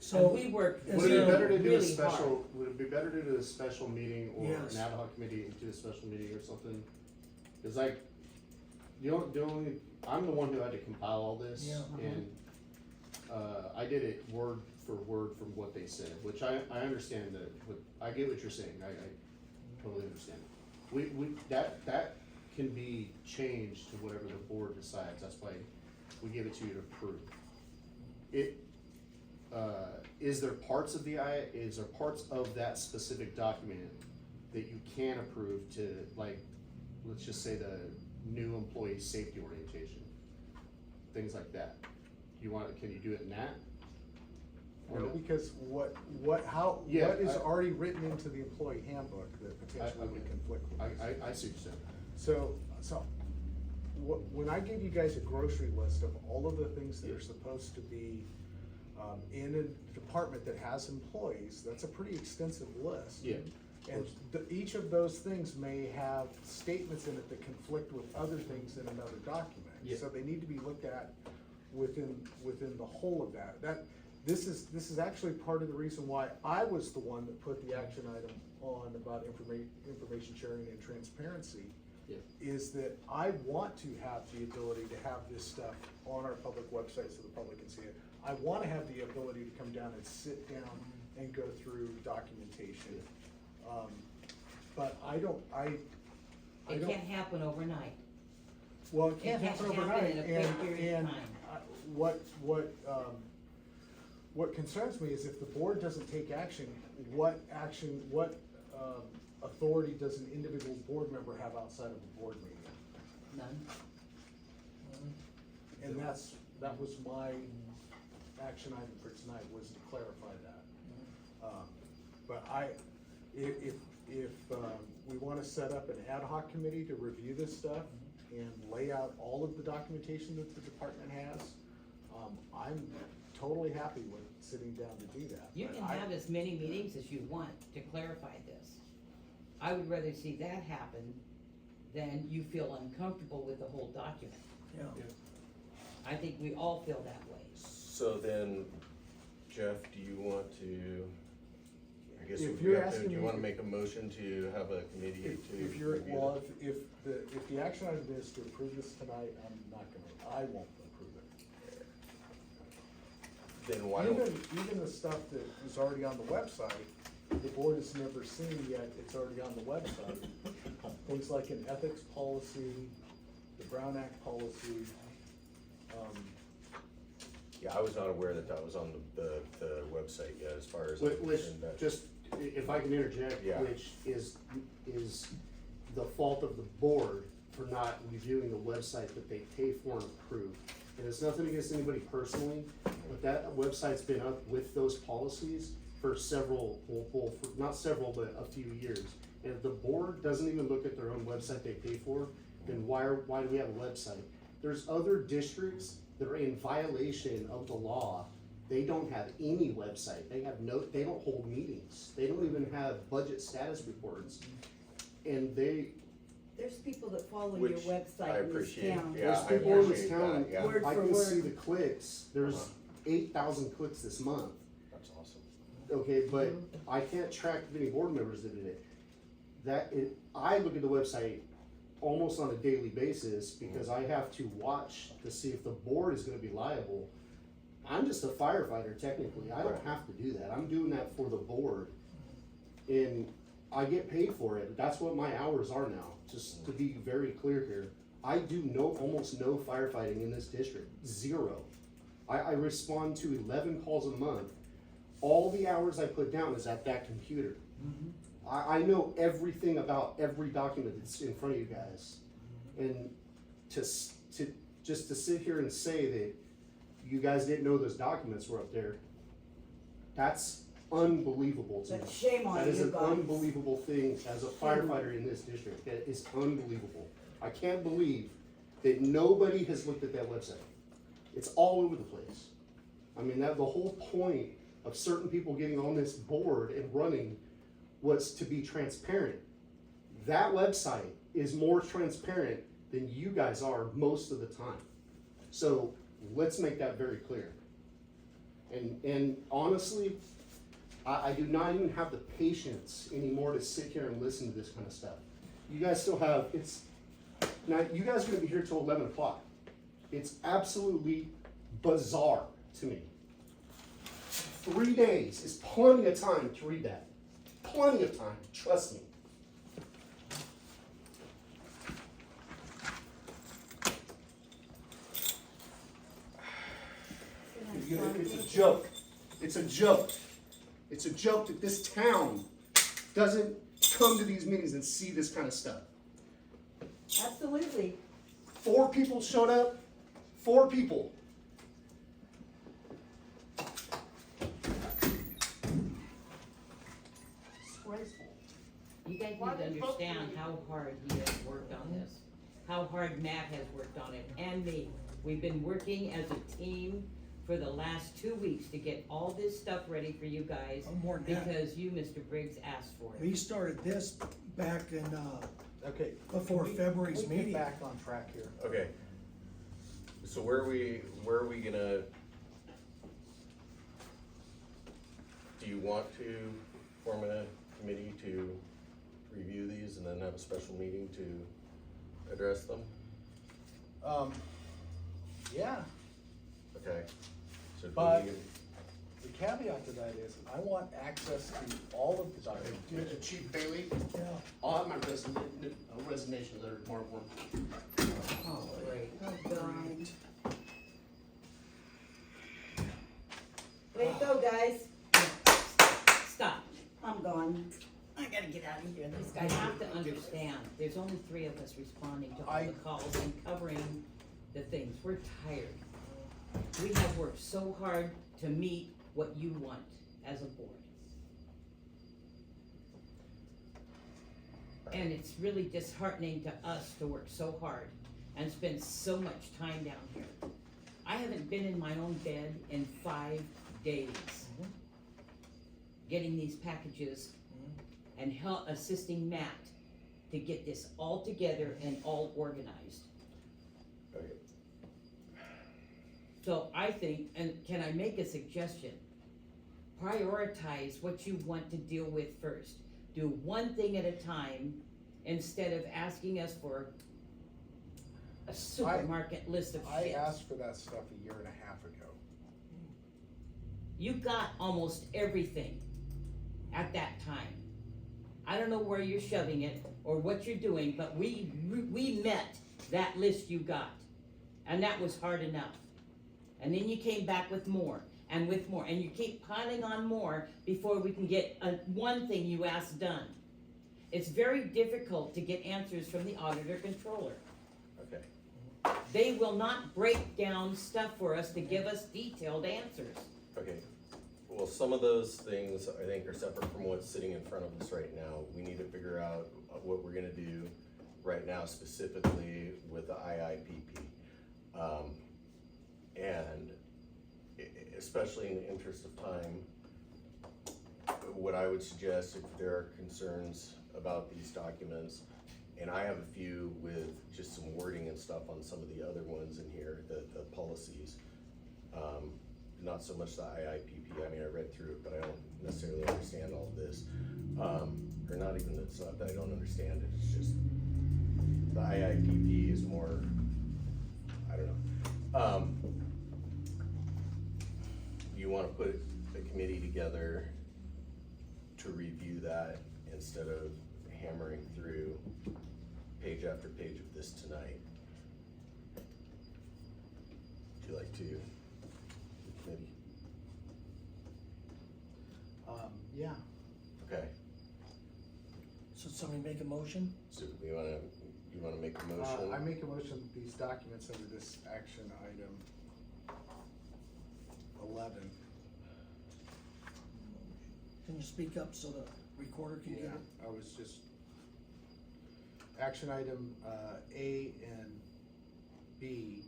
So, we worked Is would it there be better to do a really hard. special, would it be better to do a special meeting or Yes. an ad hoc committee and do a special meeting or something? Cause like, the only I'm the one who had to compile all this, Yeah. and, I did it word for word from what they said, which I understand I get what you're saying, I totally understand. That can be changed to whatever the board decides, that's why we give it to you to approve. Is there parts of that specific document that you can approve to, like, let's just say the new employee safety orientation? Things like that. Can you do it in that? Or No, no? because what Yeah, is I- already written into the employee handbook that potentially would okay. conflict with this? I see what you're saying. So, when I gave you guys a grocery list of all of the things that are supposed to be, in a department that has employees, that's a pretty extensive list. Yeah. And each of those things may have statements in it that conflict with other things in another document. Yeah. So they need to be looked at within the whole of that. This is actually part of the reason why I was the one that put the action item on about information sharing and transparency. Yeah. Is that I want to have the ability to have this stuff on our public website so the public can see it. I wanna have the ability to come down and sit down and go through documentation. But I don't. It can't happen overnight. Well, it can't It can't happen happen overnight, in a quick period of and time. What concerns me is if the board doesn't take action, what authority does an individual board member have outside of a board meeting? None. And that was my action item for tonight, was to clarify that. But if we wanna set up an ad hoc committee to review this stuff and lay out all of the documentation that the department has, I'm totally happy with sitting down to do that. You But can I- have as many meetings as you want to clarify this. I would rather see that happen than you feel uncomfortable with the whole document. Yeah. I think we all feel that way. So then, Jeff, do you want to, I guess If we you're have to, do asking you me- wanna make a motion to have a committee to If you're, review well, it? if the action item is to approve this tonight, I won't approve it. Then why don't, Even the stuff that is already on the website, the board has never seen yet, it's already on the website. Things like an ethics policy, the Brown Act policy, yeah, I was not aware that that was on the website yet, as far as. I'm Which, concerned, that- just, if I can interject, Yeah. which is the fault of the board for not reviewing the website that they pay for and approve. And it's nothing against anybody personally, but that website's been up with those policies for not several, but a few years. And if the board doesn't even look at their own website they pay for, then why do we have a website? There's other districts that are in violation of the law. They don't have any website, they don't hold meetings, they don't even have budget status reports. And There's people that follow your Which I website in this appreciate, town. yeah, there's I people in this appreciate town, that, yeah. Word I for can see word. the clicks, there's Uh-huh. 8,000 clicks this month. That's awesome. Okay, but I can't track any board members that did it. I look at the website almost on a daily basis because I have to watch to see if the board is gonna be liable. I'm just a firefighter technically, I don't Right. have to do that, I'm doing that for the board. And I get paid for it, that's what my hours are now, just to be very clear here. I do almost no firefighting in this district, 0. I respond to 11 calls a month. All the hours I put down is at that computer. I know everything about every document that's in front of you guys. And just to sit here and say that you guys didn't know those documents were up there, that's unbelievable to me. But shame on That is you an guys. unbelievable thing as a firefighter in this district, that is unbelievable. I can't believe that nobody has looked at that website. It's all over the place. I mean, the whole point of certain people getting on this board and running was to be transparent. That website is more transparent than you guys are most of the time. So let's make that very clear. And honestly, I do not even have the patience anymore to sit here and listen to this kind of stuff. You guys still have, now you guys are gonna be here till 11 o'clock. It's absolutely bizarre to me. 3 days is plenty of time to read that. Plenty of time, trust me. It's a joke. It's a joke. It's a joke that this town doesn't come to these meetings and see this kind of stuff. Absolutely. 4 people showed up. 4 people. Disgraceful. You guys need to understand how hard he has worked on this, how hard Matt has worked on it, and me. We've been working as a team for the last 2 weeks to get all this stuff ready for you guys, Oh, more than that. because you, Mr. Briggs, asked for it. We started this back in, Okay. Before can we- February's can we get meeting. back on track here. Okay. So where are we gonna? Do you want to form a committee to review these and then have a special meeting to address them? Yeah, Okay. So do But- we need- the caveat to that is, I want access to all of the documents. Chief Bailey, yeah, I'll have my resignation letter tomorrow morning. Oh, great. Oh, God. Way to go, guys. Stop. I'm gone. I gotta get out of here. These I guys have to understand, there's only 3 of us responding to all the calls and covering the things. We're tired. We have worked so hard to meet what you want as a board. And it's really disheartening to us to work so hard and spend so much time down here. I haven't been in my own bed in 5 days. Getting these packages and assisting Matt to get this all together and all organized. Okay. So I think, and can I make a suggestion? Prioritize what you want to deal with first. Do one thing at a time instead of asking us for a supermarket list of I shit. asked for that stuff a year and a half ago. You got almost everything at that time. I don't know where you're shoving it or what you're doing, but we met that list you got. And that was hard enough. And then you came back with more and with more, and you keep piling on more before we can get one thing you asked done. It's very difficult to get answers from the auditor controller. Okay. They will not break down stuff for us to give us detailed answers. Okay. Well, some of those things I think are separate from what's sitting in front of us right now. We need to figure out what we're gonna do right now specifically with the IIPP. And especially in the interest of time, what I would suggest, if there are concerns about these documents, and I have a few with just some wording and stuff on some of the other ones in here, the policies. Not so much the IIPP, I mean, I read through it, but I don't necessarily understand all of this. Or not even, it's not that I don't understand it, it's just, the IIPP is more, I don't know. You wanna put a committee together to review that instead of hammering through page after page of this tonight? Would you like to, committee? Yeah. Okay, so somebody make a motion? so you wanna make a motion? I make a motion that these documents under this action item 11. Can you speak up so the recorder can get Yeah, it? I was just, action item, A and B.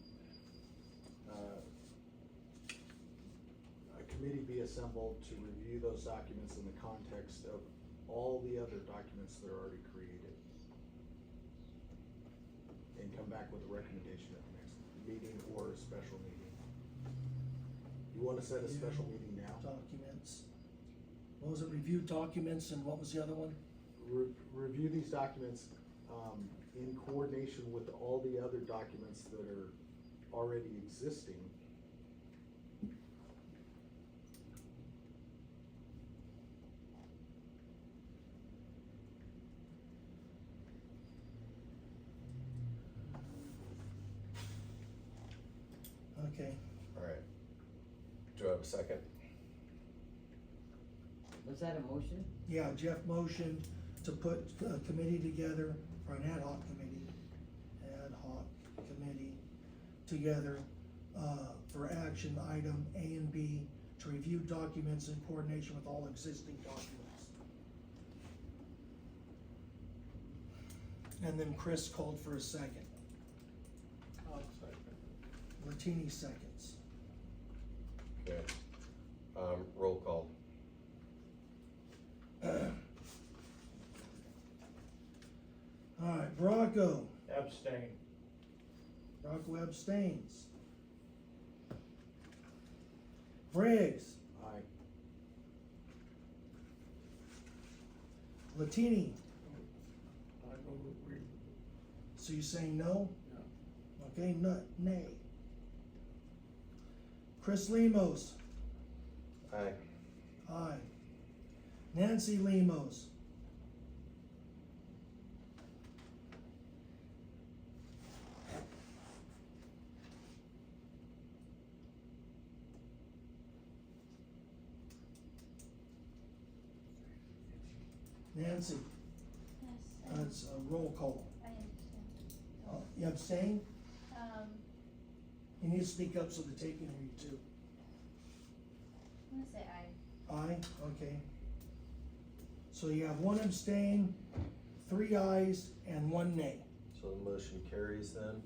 A committee be assembled to review those documents in the context of all the other documents that are already created. And come back with a recommendation at the next meeting or a special meeting. You wanna set a special meeting now? Documents. What was it, review documents, and what was the other one? Review these documents, in coordination with all the other documents that are already existing. Okay, Alright. Do I have a second? Was that a motion? yeah, Jeff motioned to put a committee together, or an ad hoc committee together, for action item A and B, to review documents in coordination with all existing documents. And then Chris called for a second. I'll second. Latini seconds. Okay. Roll call. Alright, Bronco. Abstain. Bronco abstains. Briggs. Aye. Latini. I go with we, So you saying no? yeah. Okay, nay. Chris Lemos. Aye. Aye. Nancy Lemos. Nancy, Yes, that's a roll call. I understand. You abstain? Um, You need to speak up so the tape can hear you too. I'm gonna say aye. Aye, okay. So you have one abstain, 3 ayes, and 1 nay. So the motion carries then.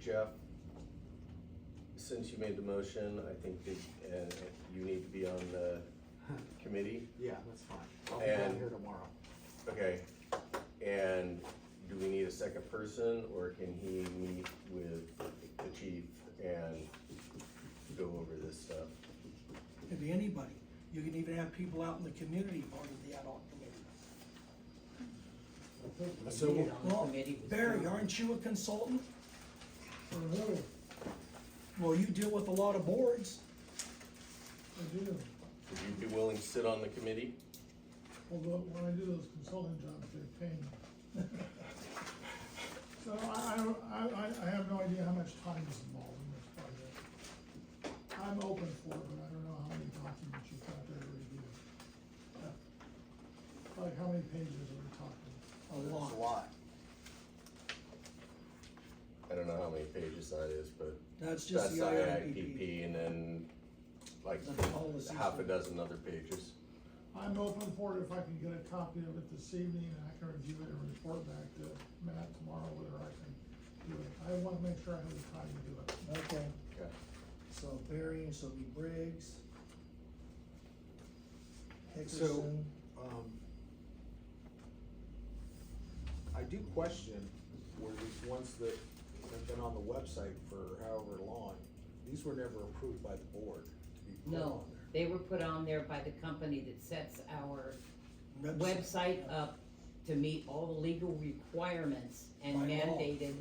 Jeff, since you made the motion, I think that, you need to be on the committee. Yeah, that's fine. I'll be down And- here tomorrow. Okay, and do we need a second person, or can he meet with the chief and go over this stuff? Could be anybody. You can even have people out in the community part of the ad hoc committee. So, Being on the Well, committee was Barry, fun. aren't you a consultant? For who? Well, you deal with a lot of boards. I do. Would you be willing to sit on the committee? Although when I do those consulting jobs, they pay me. So I have no idea how much time is involved in this project. I'm open for it, but I don't know how many documents you've got there to review. Like, how many pages are we talking? A there's lot. a lot. I don't know how many pages that is, but That's just that's the IIPP. IIPP, and then like The policies. half a dozen other pages. I'm open for it if I can get a copy of it this evening, and I can review it and report back to Matt tomorrow whether I can do it. I wanna make sure I have the time to do it. Okay, Okay. so Barry, so it'll be Briggs. So, Hickerson. I do question where these ones that have been on the website for however long, these were never approved by the board to be put on No, there. they were put on there by the company that sets our website up to meet all the legal requirements and By law. mandated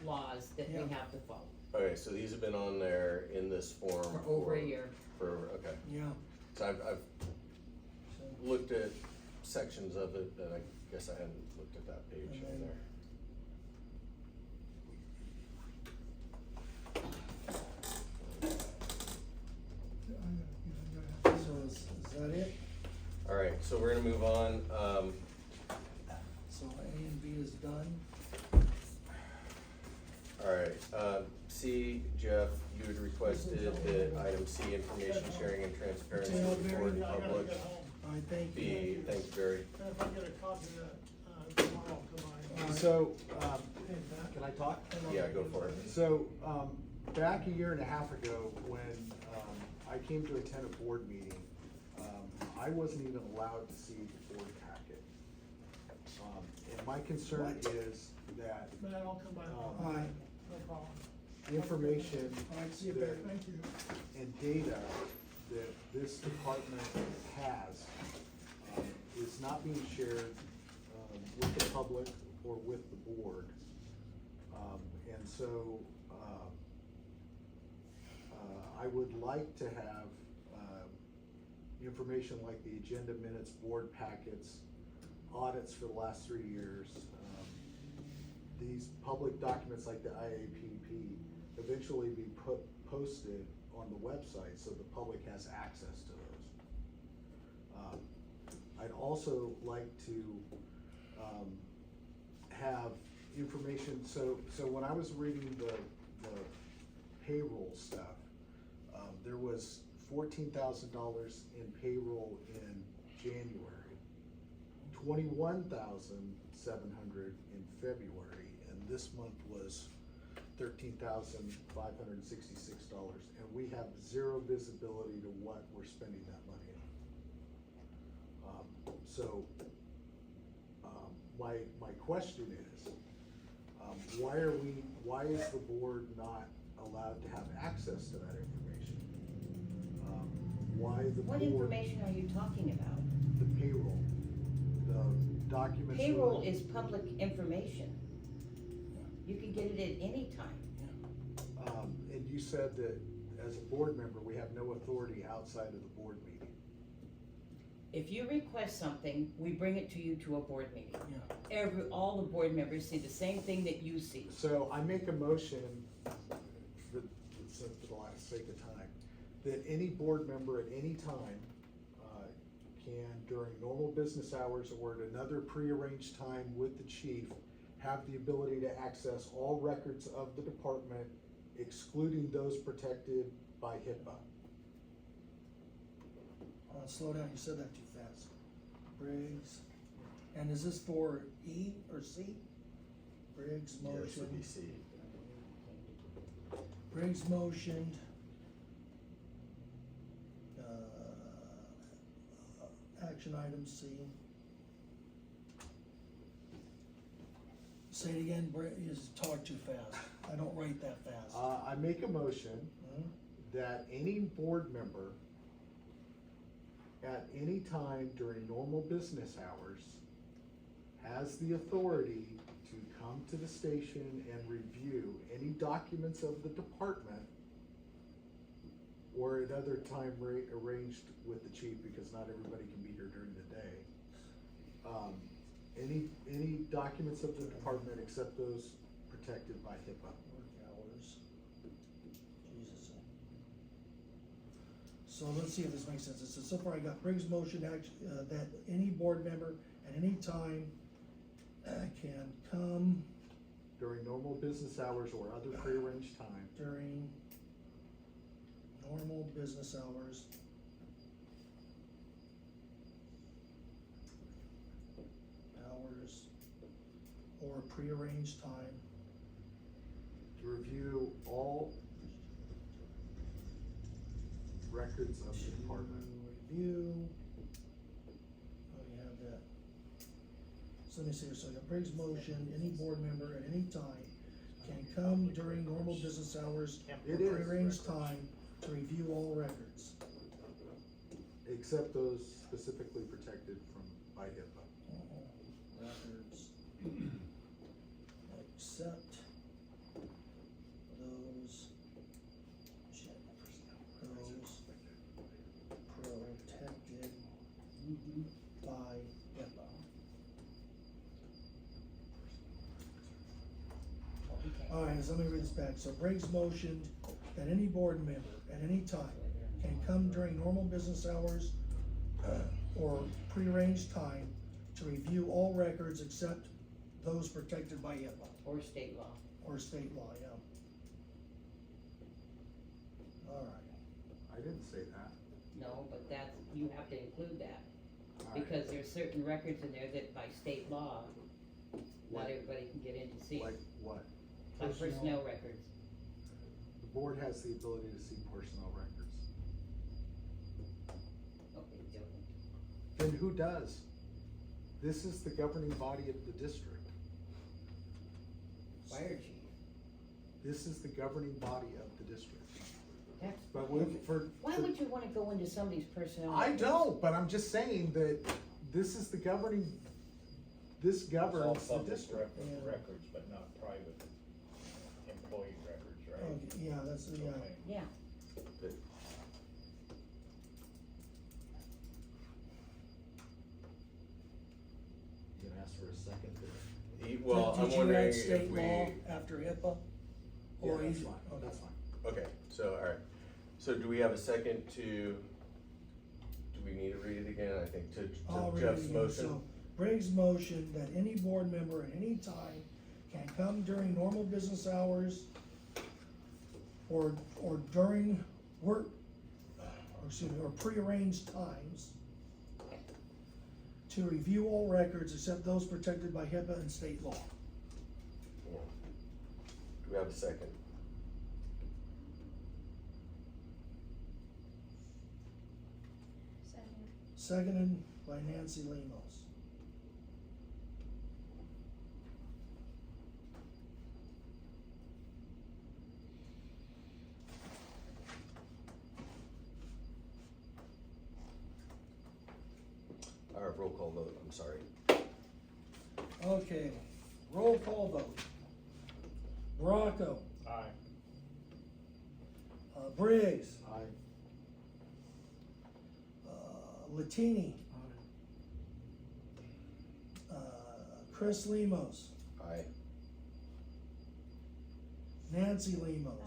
laws that we Yeah. have to follow Okay, so these have been on there in this form. for over a year. Okay, Yeah, so I've so, looked at sections of it, and I guess I hadn't looked at that page And in then- there. so is that it? Alright, so we're gonna move on, So A and B is done. alright, C, Jeff, you had requested that item C, information sharing and transparency Yeah, before very- the public. I thank you. B, thanks Barry. And if I get a copy of that, tomorrow, tonight. So, Hey, Matt. can I talk? Yeah, go for it. So, back a year and a half ago, when, I came to attend a board meeting, I wasn't even allowed to see the board packet. And my concern What? is that Matt, I'll come by. Alright, No problem. information alright, see you, Barry. Thank you. and data that this department has, is not being shared, with the public or with the board. And so, I would like to have, information like the agenda minutes, board packets, audits for the last 3 years. These public documents like the IAPP eventually be posted on the website so the public has access to those. I'd also like to, have information, so when I was reading the payroll stuff, there was $14,000 in payroll in January, 21,700 in February, and this month was $13,566, and we have zero visibility to what we're spending that money on. My question is, why is the board not allowed to have access to that information? Why the board? What information are you talking about? The payroll, the documents. Payroll is public information. You can get it at any time. And you said that as a board member, we have no authority outside of the board meeting. If you request something, we bring it to you to a board meeting. Yeah. All the board members see the same thing that you see. So I make a motion, for the sake of time, that any board member at any time can, during normal business hours or at another prearranged time with the chief, have the ability to access all records of the department, excluding those protected by HIPAA. Slow down, you said that too fast. Briggs, and is this for E or C? Briggs motion. Briggs motioned. Action item C. Say it again, Briggs, you just talk too fast. I don't write that fast. I make a motion that any board member at any time during normal business hours has the authority to come to the station and review any documents of the department or at other time arranged with the chief, because not everybody can be here during the day. Any documents of the department except those protected by HIPAA. Work hours. Jesus. So let's see if this makes sense. It says, so far I got Briggs motion that any board member at any time can come During normal business hours or other prearranged time. during normal business hours. Or prearranged time. To review all records of the department. Review. Oh, you have that. So let me see, so I got Briggs motion, any board member at any time can come during normal business hours or It is. prearranged time to review all records. Except those specifically protected by HIPAA. Records. Except those protected by HIPAA. All right, so let me read this back. So Briggs motioned that any board member at any time can come during normal business hours or prearranged time to review all records except those protected by HIPAA. Or state law. Or state law, yeah. All right. I didn't say that. No, but that's, you have to include that, All right. because there's certain records in there that by state law, not Like- everybody can get in to see. Like what? Like personnel records. The board has the ability to see personnel records. Okay, don't. Then who does? This is the governing body of the district. Fire chief. This is the governing body of the district. That's. But Why would you wanna go into somebody's personnel? I records? don't, but I'm just saying that this is the governing, this governs the district. records, but not private. employee records, right? Okay, yeah, that's, yeah. Okay. Yeah, But You gonna ask for a second there? Well, Did I'm you wondering add if state we, law after HIPAA? Yeah, Or that's you- fine, okay. that's fine. okay, so, alright, so do we have a second to, do we need to read it again, I think, I'll to read it Jeff's again. motion? So, Briggs' motion that any board member at any time can come during normal business hours or during work, or excuse me, or prearranged times to review all records except those protected by HIPAA and state law. Yeah. Do we have a second? Second. Seconded by Nancy Lemos. Roll call vote, I'm sorry. Okay, roll call vote. Morocco, Aye. Briggs, Aye. Latini, Chris Lemos, Aye. Nancy Lemos.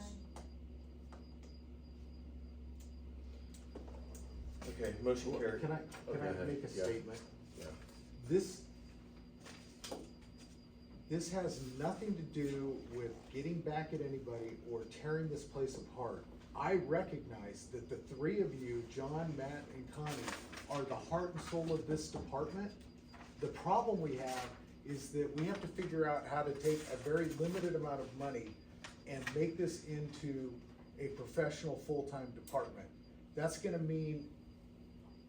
Okay, motion carried. Can I Okay, go ahead. make a Yeah. statement? Yeah. This has nothing to do with getting back at anybody or tearing this place apart. I recognize that the three of you, John, Matt, and Connie, are the heart and soul of this department. The problem we have is that we have to figure out how to take a very limited amount of money and make this into a professional, full-time department. That's gonna mean,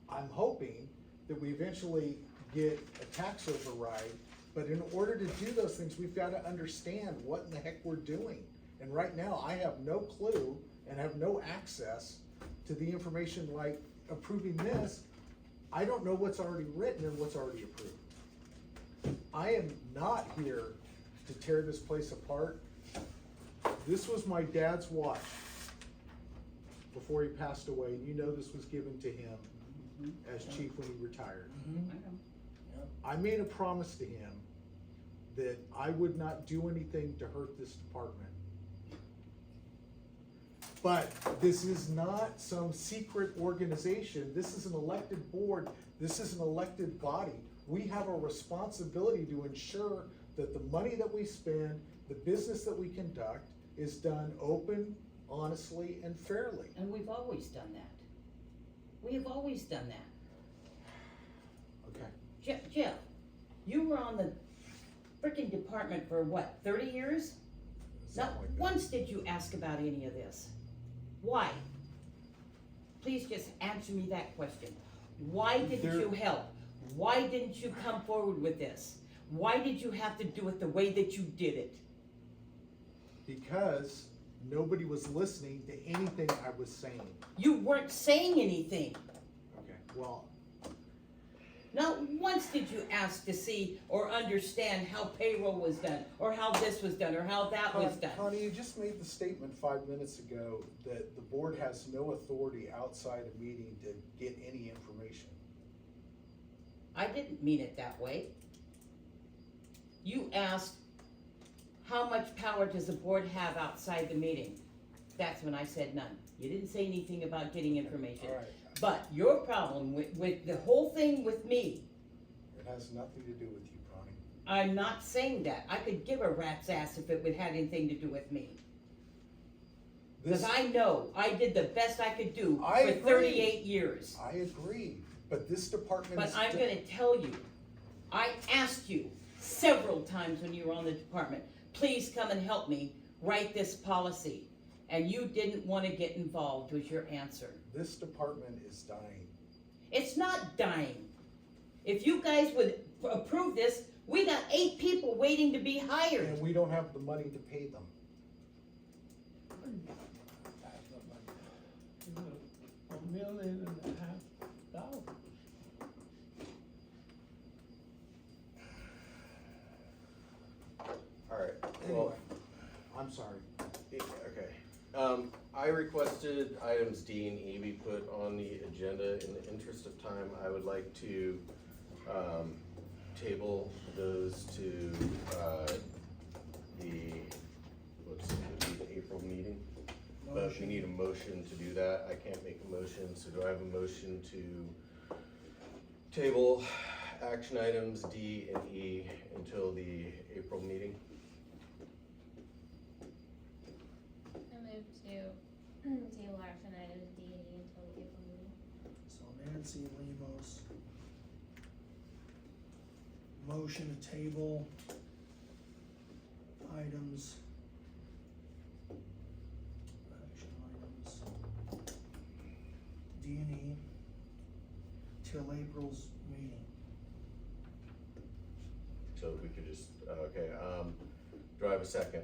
I'm hoping that we eventually get a tax override, but in order to do those things, we've gotta understand what in the heck we're doing. And right now, I have no clue and have no access to the information like approving this. I don't know what's already written and what's already approved. I am not here to tear this place apart. This was my dad's watch before he passed away, and you know this was given to him as chief when he retired. Mhm. I know. I made a promise to him that I would not do anything to hurt this department. But this is not some secret organization, this is an elected board, this is an elected body. We have a responsibility to ensure that the money that we spend, the business that we conduct, is done open, honestly, and fairly. And we've always done that. We have always done that. Okay. Jeff, you were on the frickin' department for what, 30 years? Not Something like that. once did you ask about any of this. Why? Please just answer me that question. Why didn't There- you help? Why didn't you come forward with this? Why did you have to do it the way that you did it? Because nobody was listening to anything I was saying. You weren't saying anything. Okay. Well, Not once did you ask to see or understand how payroll was done, or how this was done, or how that was done. Connie, you just made the statement 5 minutes ago that the board has no authority outside a meeting to get any information. I didn't mean it that way. You asked, how much power does the board have outside the meeting? That's when I said none. You didn't say anything about getting information. All right. But your problem with the whole thing with me, It has nothing to do with you, Connie. I'm not saying that. I could give a rat's ass if it would have anything to do with me. Because This, I know I did the best I could do I for agree. 38 years. I agree, but this department is. But I'm gonna tell you, I asked you several times when you were on the department, please come and help me write this policy. And you didn't wanna get involved, was your answer. This department is dying. It's not dying. If you guys would approve this, we got 8 people waiting to be hired. And we don't have the money to pay them. $1,500,000. Alright, Anyway, well, I'm sorry. requested items D and E be put on the agenda. In the interest of time, I would like to, table those to, the April meeting. But we need a motion to do that. I can't make a motion, so do I have a motion to table action items D and E until the April meeting? I move to table action items D and E until the April meeting. So Nancy Lemos. Motion to table items. Action items. D and E till April's meeting. So we could just, okay, do I have a second?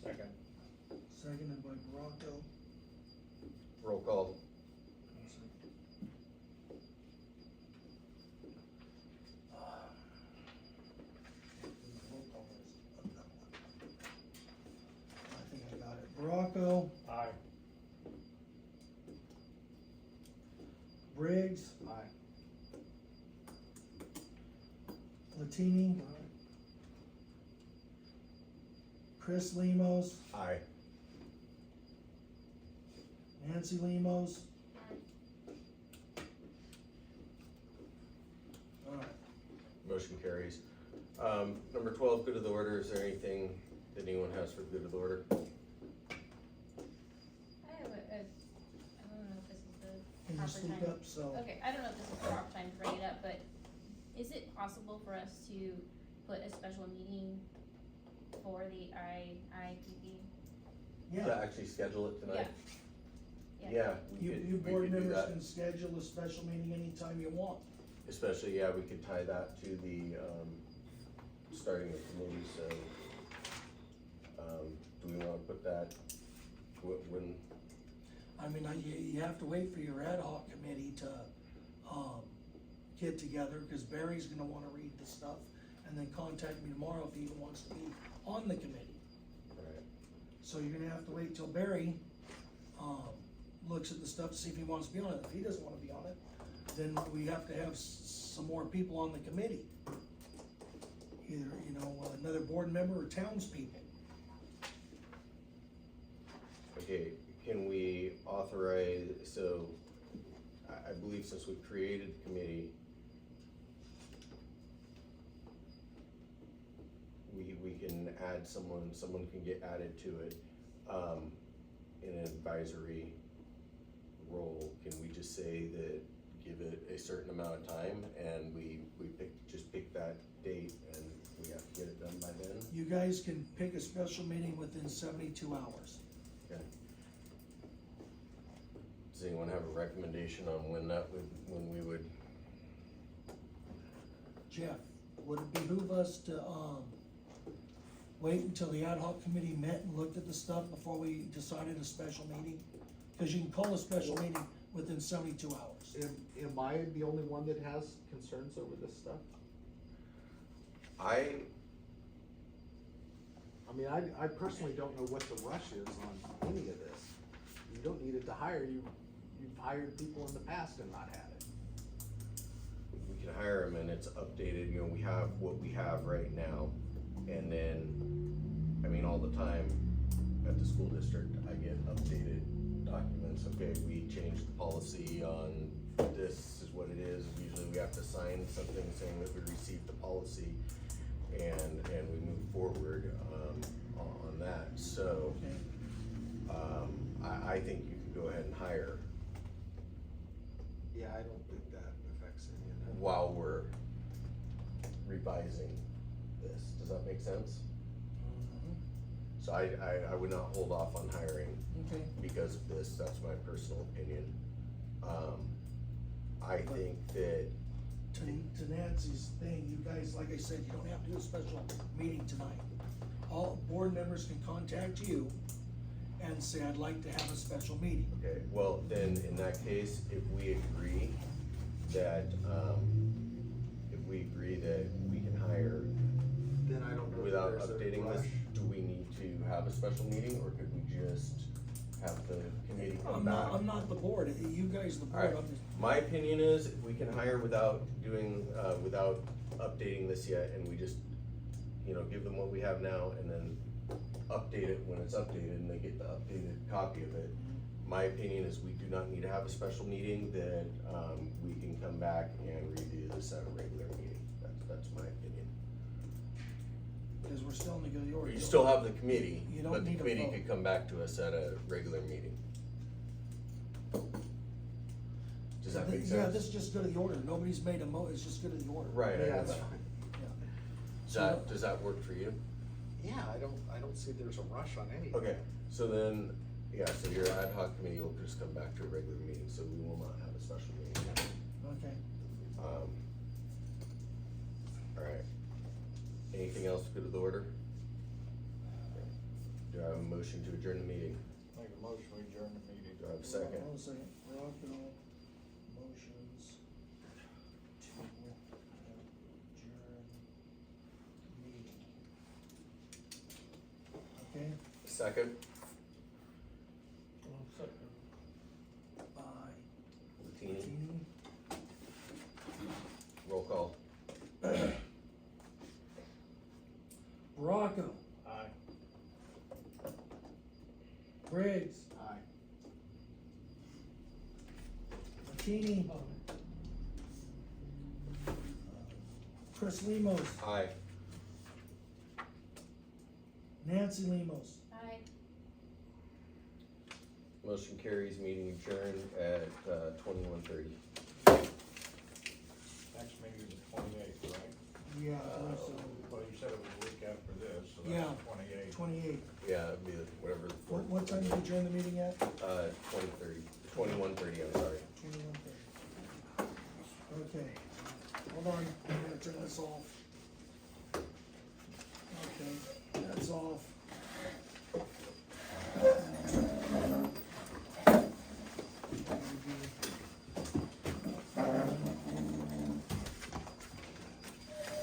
Second. Seconded by Bronco. Roll call. I think I got it. Bronco, Aye. Briggs, Aye. Latini, Chris Lemos, Aye. Nancy Lemos. Alright, Motion carries. Number 12, good of the order. Is there anything that anyone has for good of the order? I have I don't know if this is the can you proper speak time. up, so, Okay, I don't know if this is the proper time to bring it up, but is it possible for us to put a special meeting for the IPP? To yeah, actually schedule it tonight? Yeah. Yeah, we you, could, you we board could do members that. can schedule a special meeting anytime you want. Especially, yeah, we could tie that to the, starting the committee, so, do we wanna put that, when, I mean, you have to wait for your ad hoc committee to, get together, cause Barry's gonna wanna read the stuff, and then contact me tomorrow if he even wants to be on the committee. right, So you're gonna have to wait till Barry, looks at the stuff to see if he wants to be on it. If he doesn't wanna be on it, then we have to have some more people on the committee. Either, another board member or townspeople. okay, can we authorize, so, I believe since we've created the committee, we can add someone can get added to it, in an advisory role. Can we just say that, give it a certain amount of time, and we pick that date, and we have to get it done by then? You guys can pick a special meeting within 72 hours. Okay. Does anyone have a recommendation on when we would? Jeff, would it behoove us to, wait until the ad hoc committee met and looked at the stuff before we decided a special meeting? Cause you can call a special meeting within 72 hours. Am I the only one that has concerns over this stuff? I mean, I personally don't know what the rush is on any of this. You don't need it to hire, you've hired people in the past and not had it. we can hire them and it's updated, we have what we have right now. And then, I mean, all the time at the school district, I get updated documents. Okay, we changed the policy on this is what it is. Usually we have to sign something saying that we received the policy and we move forward, on that. So, I think you can go ahead and hire Yeah, I don't think that affects any of that. while we're revising this. Does that make sense? So I would not hold off on hiring Okay. because of this. That's my personal opinion. I think that, To Nancy's thing, you guys, like I said, you don't have to do a special meeting tonight. All board members can contact you and say, I'd like to have a special meeting. okay, well, then in that case, if we agree that we can hire Then I don't know that without there's a updating this, rush. do we need to have a special meeting, or could we just have the committee come back? I'm not the board, you guys the board, Alright, I'm just. my opinion is, if we can hire without doing, without updating this yet, and we just, you know, give them what we have now, and then update it when it's updated, and they get the updated copy of it. My opinion is we do not need to have a special meeting, that, we can come back and review this at a regular meeting, that's my opinion. Because we're still in the order. You still have the committee, You don't but the need a committee vote. could come back to us at a regular meeting. Does that make sense? Yeah, this is just go to the order, nobody's made it's just go to the order. Right, I Yeah, know that's that. fine. Does that work for you? Yeah, I don't see there's a rush on any. Okay, so then, yeah, so your ad hoc committee will just come back to a regular meeting, so we will not have a special meeting. Okay, Alright. Anything else to go to the order? Do I have a motion to adjourn the meeting? Make a motion, we adjourn the meeting. Do I have a second? hold on a second, Rocco, motions to adjourn meeting. Okay, Second? by Latini, Martini, roll call. Rocco, Aye. Briggs, Aye. Martini. Chris Lemos, Aye. Nancy Lemos. Aye. Motion carries, meeting adjourned at, 21:30. Next meeting is the 28th, right? Yeah, I believe so. Well, you said it was a week after this, so Yeah. that's the 28th. 28. Yeah, it'd be whatever. the What time did you adjourn the meeting at? 20:30, 21:30, I'm sorry. 21:30. Okay, hold on, I'm gonna turn this off. Okay, that's off.